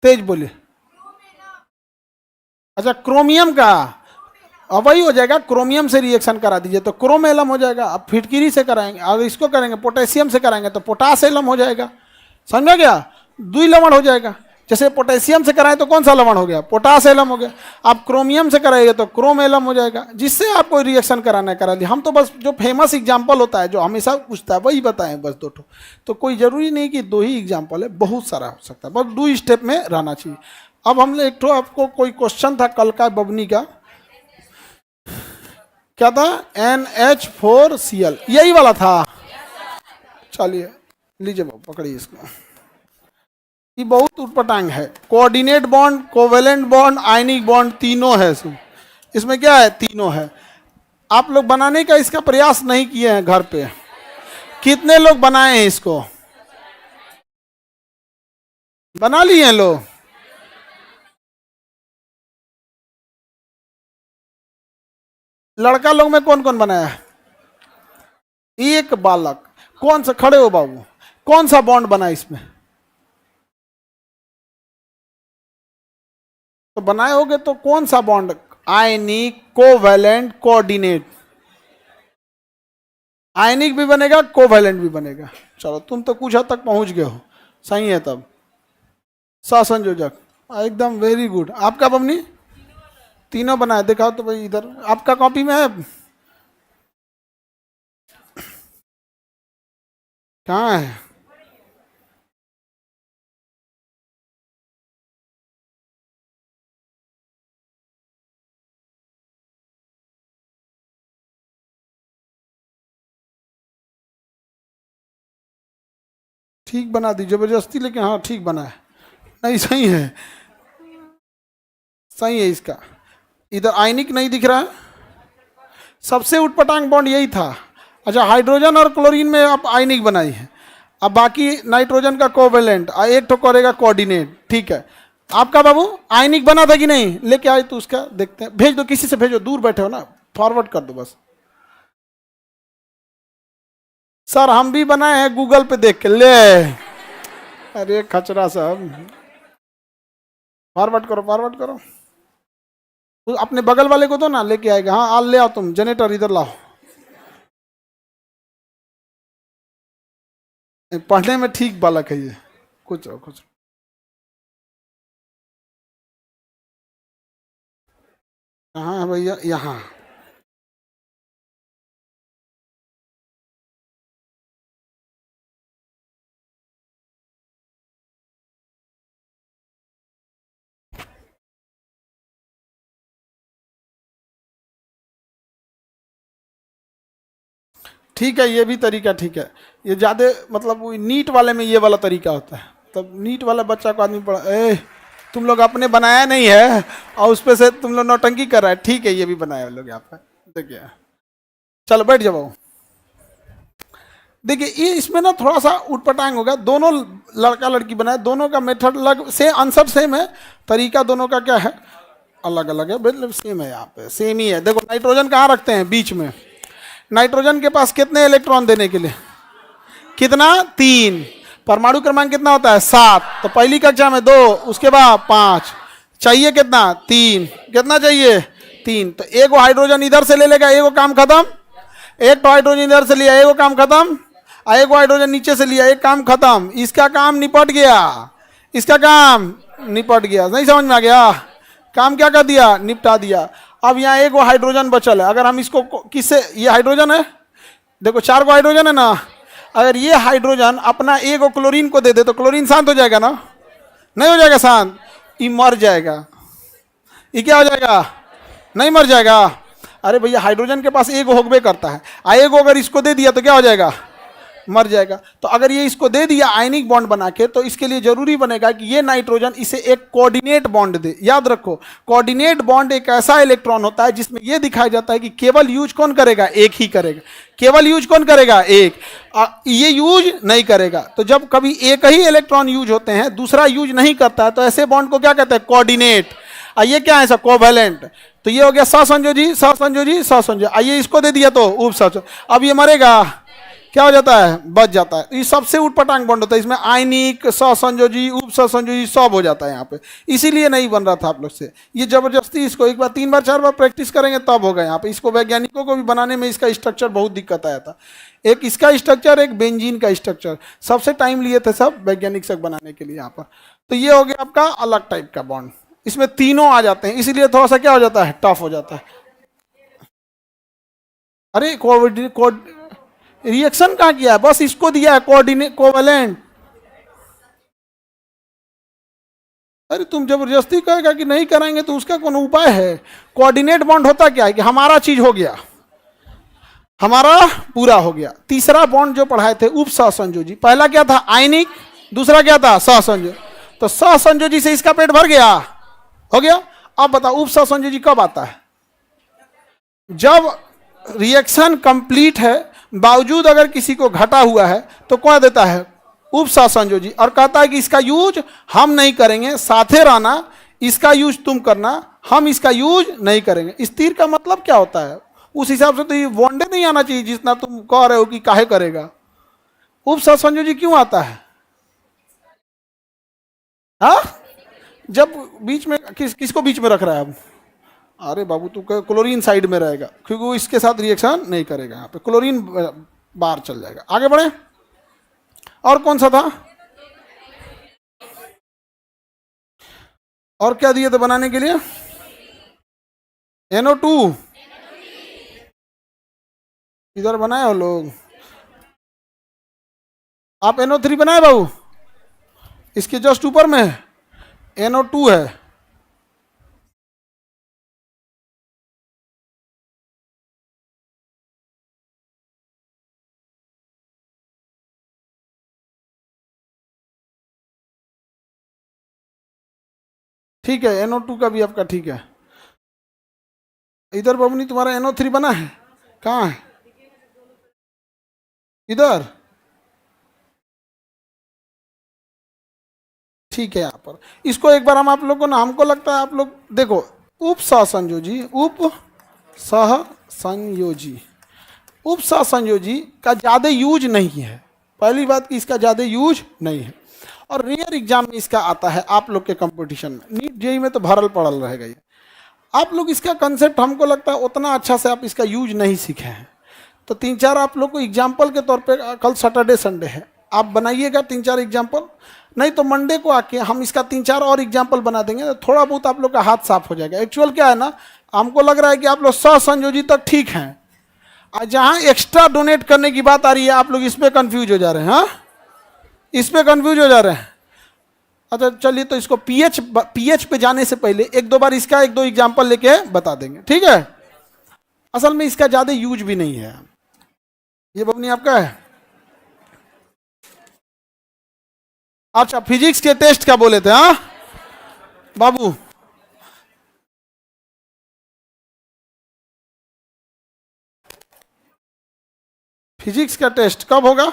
Speaker 1: तेज बोलिए। अच्छा, क्रोमियम का? अब वही हो जाएगा, क्रोमियम से रिएक्शन करा दीजिए तो क्रोम एलम हो जाएगा। अब फिटकिरी से कराएंगे, अगर इसको करेंगे पोटेशियम से कराएंगे तो पोटास एलम हो जाएगा। समझा गया? दुई लवण हो जाएगा। जैसे पोटेशियम से कराएं तो कौन सा लवण हो गया? पोटास एलम हो गया। आप क्रोमियम से कराइए तो क्रोम एलम हो जाएगा। जिससे आप कोई रिएक्शन कराना है करा दिए। हम तो बस जो फेमस एग्जाम्पल होता है, जो हमेशा पूछता है, वही बताएं बस दो ठो। तो कोई जरूरी नहीं कि दो ही एग्जाम्पल है, बहुत सारा हो सकता है, बस दो स्टेप में रहना चाहिए। अब हमने एक ठो आपको कोई क्वेश्चन था कल का बबनी का, क्या था? NH4Cl, यही वाला था। चलिए, लीजिए बाबू, पकड़िए इसको। ये बहुत उटपटांग है। Coordinate bond, covalent bond, ionic bond, तीनों है इसमें। इसमें क्या है? तीनों है। आप लोग बनाने का इसका प्रयास नहीं किए हैं घर पे? कितने लोग बनाए हैं इसको? बना लिए हैं लोग? लड़का लोग में कौन कौन बनाया है? एक बालक। कौन सा? खड़े हो बाबू। कौन सा बॉन्ड बना इसमें? तो बनाए होगे तो कौन सा बॉन्ड? आयनिक, कोवेलेंट, कोऑर्डिनेट। आयनिक भी बनेगा, कोवैलेंट भी बनेगा। चलो, तुम तो कुछ हद तक पहुंच गए हो। सही है तब। सहसंयोजक, एकदम वेरी गुड। आपका बमनी? तीनों बनाए, दिखाओ तो भाई इधर, आपका कॉपी में है? कहाँ है? ठीक बना दी जबरदस्ती, लेकिन हाँ ठीक बना है। नहीं, सही है। सही है इसका। इधर आयनिक नहीं दिख रहा है। सबसे उटपटांग बॉन्ड यही था। अच्छा, हाइड्रोजन और क्लोरीन में आप आयनिक बनाई है। अब बाकी नाइट्रोजन का कोवेलेंट, एक तो करेगा कोऑर्डिनेट। ठीक है। आपका बाबू आयनिक बना था कि नहीं? लेके आए तो उसका देखते हैं। भेज दो, किसी से भेजो, दूर बैठे हो ना, फॉरवर्ड कर दो बस। सर हम भी बनाए हैं गूगल पे देख के। ले, अरे खचरा साहब, फॉरवर्ड करो, फॉरवर्ड करो। अपने बगल वाले को दो ना, लेके आएगा। हाँ, आल ले आओ, तुम जनरेटर इधर लाओ। पढ़ने में ठीक बालक है ये। कुछ रहो, कुछ रहो। कहाँ है भैया? यहाँ। ठीक है, ये भी तरीका ठीक है। ये ज़्यादा मतलब वो नीट वाले में ये वाला तरीका होता है, तब नीट वाला बच्चा को आदमी पढ़ा तुम लोग अपने बनाया नहीं है और उस पे से तुम लोग नौटंकी कर रहा है। ठीक है, ये भी बनाया लोग यहाँ पे, देखिए। चलो बैठ जाओ। देखिए ये इसमें ना थोड़ा सा उटपटांग होगा, दोनों लड़का लड़की बनाए, दोनों का मेथड अलग से, आंसर सेम है, तरीका दोनों का क्या है अलग अलग है, बिल्कुल सेम है, यहाँ पे सेम ही है। देखो नाइट्रोजन कहाँ रखते हैं, बीच में। नाइट्रोजन के पास कितने इलेक्ट्रॉन देने के लिए, कितना, 3। परमाणु क्रमांक कितना होता है, 7। तो पहली कक्षा में 2, उसके बाद 5, चाहिए कितना, 3। कितना चाहिए, 3। तो एक हाइड्रोजन इधर से ले लेगा, एक काम खत्म। एक तो हाइड्रोजन इधर से लिया, एक काम खत्म। एक हाइड्रोजन नीचे से लिया, एक काम खत्म। इसका काम निपट गया, इसका काम निपट गया। नहीं समझ में आ गया, काम क्या कर दिया, निपटा दिया। अब यहाँ एक हाइड्रोजन बचल है, अगर हम इसको किससे, ये हाइड्रोजन है, देखो 4 गो हाइड्रोजन है ना, अगर ये हाइड्रोजन अपना एक क्लोरीन को दे दे तो क्लोरीन शांत हो जाएगा ना, नहीं हो जाएगा शांत, ये मर जाएगा। ये क्या हो जाएगा, नहीं मर जाएगा। अरे भैया हाइड्रोजन के पास एक होगबे करता है, एक अगर इसको दे दिया तो क्या हो जाएगा, मर जाएगा। तो अगर ये इसको दे दिया आयनिक बॉन्ड बना के, तो इसके लिए जरूरी बनेगा कि ये नाइट्रोजन इसे एक कोऑर्डिनेट बॉन्ड दे। याद रखो, कोऑर्डिनेट बॉन्ड एक ऐसा इलेक्ट्रॉन होता है जिसमें यह दिखाया जाता है कि केवल यूज कौन करेगा, एक ही करेगा। केवल यूज कौन करेगा, एक, ये यूज नहीं करेगा। तो जब कभी एक ही इलेक्ट्रॉन यूज होते हैं, दूसरा यूज नहीं करता है, तो ऐसे बॉन्ड को क्या कहते हैं, कोऑर्डिनेट। ये क्या है, कोवैलेंट। तो ये हो गया सहसंयोजी, सहसंयोजी, सहसंयोजी। आइए इसको दे दिया तो उपसंयोजी, अब ये मरेगा, क्या हो जाता है, बच जाता है। ये सबसे उटपटांग बॉन्ड होता है, इसमें आयनिक, सहसंयोजी, उपसहसंयोजी सब हो जाता है यहाँ पे। इसीलिए नहीं बन रहा था आप लोग से, ये जबरदस्ती इसको एक बार 3 बार 4 बार प्रैक्टिस करेंगे तब होगा यहाँ पे। इसको वैज्ञानिकों को भी बनाने में इसका स्ट्रक्चर बहुत दिक्कत आया था। एक इसका स्ट्रक्चर, एक बेंजीन का स्ट्रक्चर, सबसे टाइम लिए थे सब वैज्ञानिक सब बनाने के लिए यहाँ पर। तो ये हो गया आपका अलग टाइप का बॉन्ड, इसमें तीनों आ जाते हैं, इसीलिए थोड़ा सा क्या हो जाता है, टफ हो जाता है। अरे रिएक्शन कहाँ किया है, बस इसको दिया है कोऑर्डिनेट, कोवैलेंट। अरे तुम जबरदस्ती कहेगा कि नहीं कराएंगे तो उसका कौन उपाय है। कोऑर्डिनेट बॉन्ड होता क्या है कि हमारा चीज हो गया, हमारा पूरा हो गया। तीसरा बॉन्ड जो पढ़ाए थे उपसहसंयोजी, पहला क्या था आयनिक, दूसरा क्या था सहसंयोजी। तो सहसंयोजी से इसका पेट भर गया, हो गया। अब बताओ उपसहसंयोजी कब आता है, जब रिएक्शन कंप्लीट है बावजूद अगर किसी को घटा हुआ है तो कौन देता है, उपसहसंयोजी, और कहता है कि इसका यूज हम नहीं करेंगे, साथे रहना, इसका यूज तुम करना, हम इसका यूज नहीं करेंगे। स्थिर का मतलब क्या होता है, उस हिसाब से तो ये बॉन्डे नहीं आना चाहिए जितना तुम कह रहे हो कि काहे करेगा। उपसहसंयोजी क्यों आता है, हाँ, जब बीच में किसको बीच में रख रहा है अब, अरे बाबू तू क्लोरीन साइड में रहेगा क्योंकि वो इसके साथ रिएक्शन नहीं करेगा, यहाँ पे क्लोरीन बाहर चल जाएगा। आगे बढ़े, और कौन सा था, और क्या दिए थे बनाने के लिए, NO2 इधर बनाए हो लोग, आप NO3 बनाए बाबू, इसके जस्ट ऊपर में NO2 है। ठीक है, NO2 का भी आपका ठीक है। इधर बबनी तुम्हारा NO3 बना है, कहाँ है, इधर, ठीक है। यहाँ पर इसको एक बार हम आप लोग को ना, हमको लगता है आप लोग देखो, उपसहसंयोजी, उपसहसंयोजी, उपसहसंयोजी का ज़्यादा यूज नहीं है। पहली बात कि इसका ज़्यादा यूज नहीं है, और रेयर एग्जाम में इसका आता है आप लोग के कंपटीशन में, नीट जेईई में तो भरल पड़ल रहेगा ये। आप लोग इसका कंसेप्ट हमको लगता है उतना अच्छा से आप इसका यूज नहीं सीखे हैं। तो 3-4 आप लोग को एग्जाम्पल के तौर पे, कल सैटरडे संडे है, आप बनाइएगा 3-4 एग्जाम्पल, नहीं तो मंडे को आके हम इसका 3-4 और एग्जाम्पल बना देंगे, तो थोड़ा बहुत आप लोग का हाथ साफ हो जाएगा। एक्चुअल क्या है ना, हमको लग रहा है कि आप लोग सहसंयोजी तक ठीक हैं, और जहाँ एक्स्ट्रा डोनेट करने की बात आ रही है आप लोग इस पर कन्फ्यूज हो जा रहे हैं, हाँ, इस पर कन्फ्यूज हो जा रहे हैं। अच्छा चलिए, तो इसको पीएच पे जाने से पहले 1-2 बार इसका 1-2 एग्जाम्पल लेके बता देंगे, ठीक है। असल में इसका ज़्यादा यूज भी नहीं है, ये बबनी आपका है। अच्छा, फिजिक्स के टेस्ट क्या बोले थे हाँ बाबू? फिजिक्स का टेस्ट कब होगा?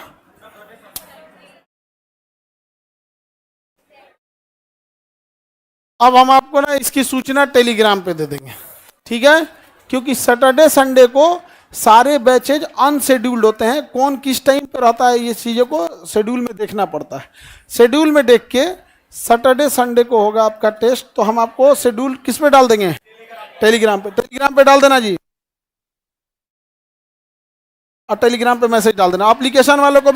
Speaker 1: अब हम आपको ना इसकी सूचना टेलीग्राम पे दे देंगे, ठीक है? क्योंकि सैटरडे संडे को सारे बैचेज अनशेड्यूल्ड होते हैं, कौन किस टाइम पर रहता है ये चीज़ों को शेड्यूल में देखना पड़ता है। शेड्यूल में देख के सैटरडे संडे को होगा आपका टेस्ट, तो हम आपको शेड्यूल किस पे डाल देंगे? टेलीग्राम पे। टेलीग्राम पे डाल देना जी, और टेलीग्राम पे मैसेज डाल देना। एप्लीकेशन वालों को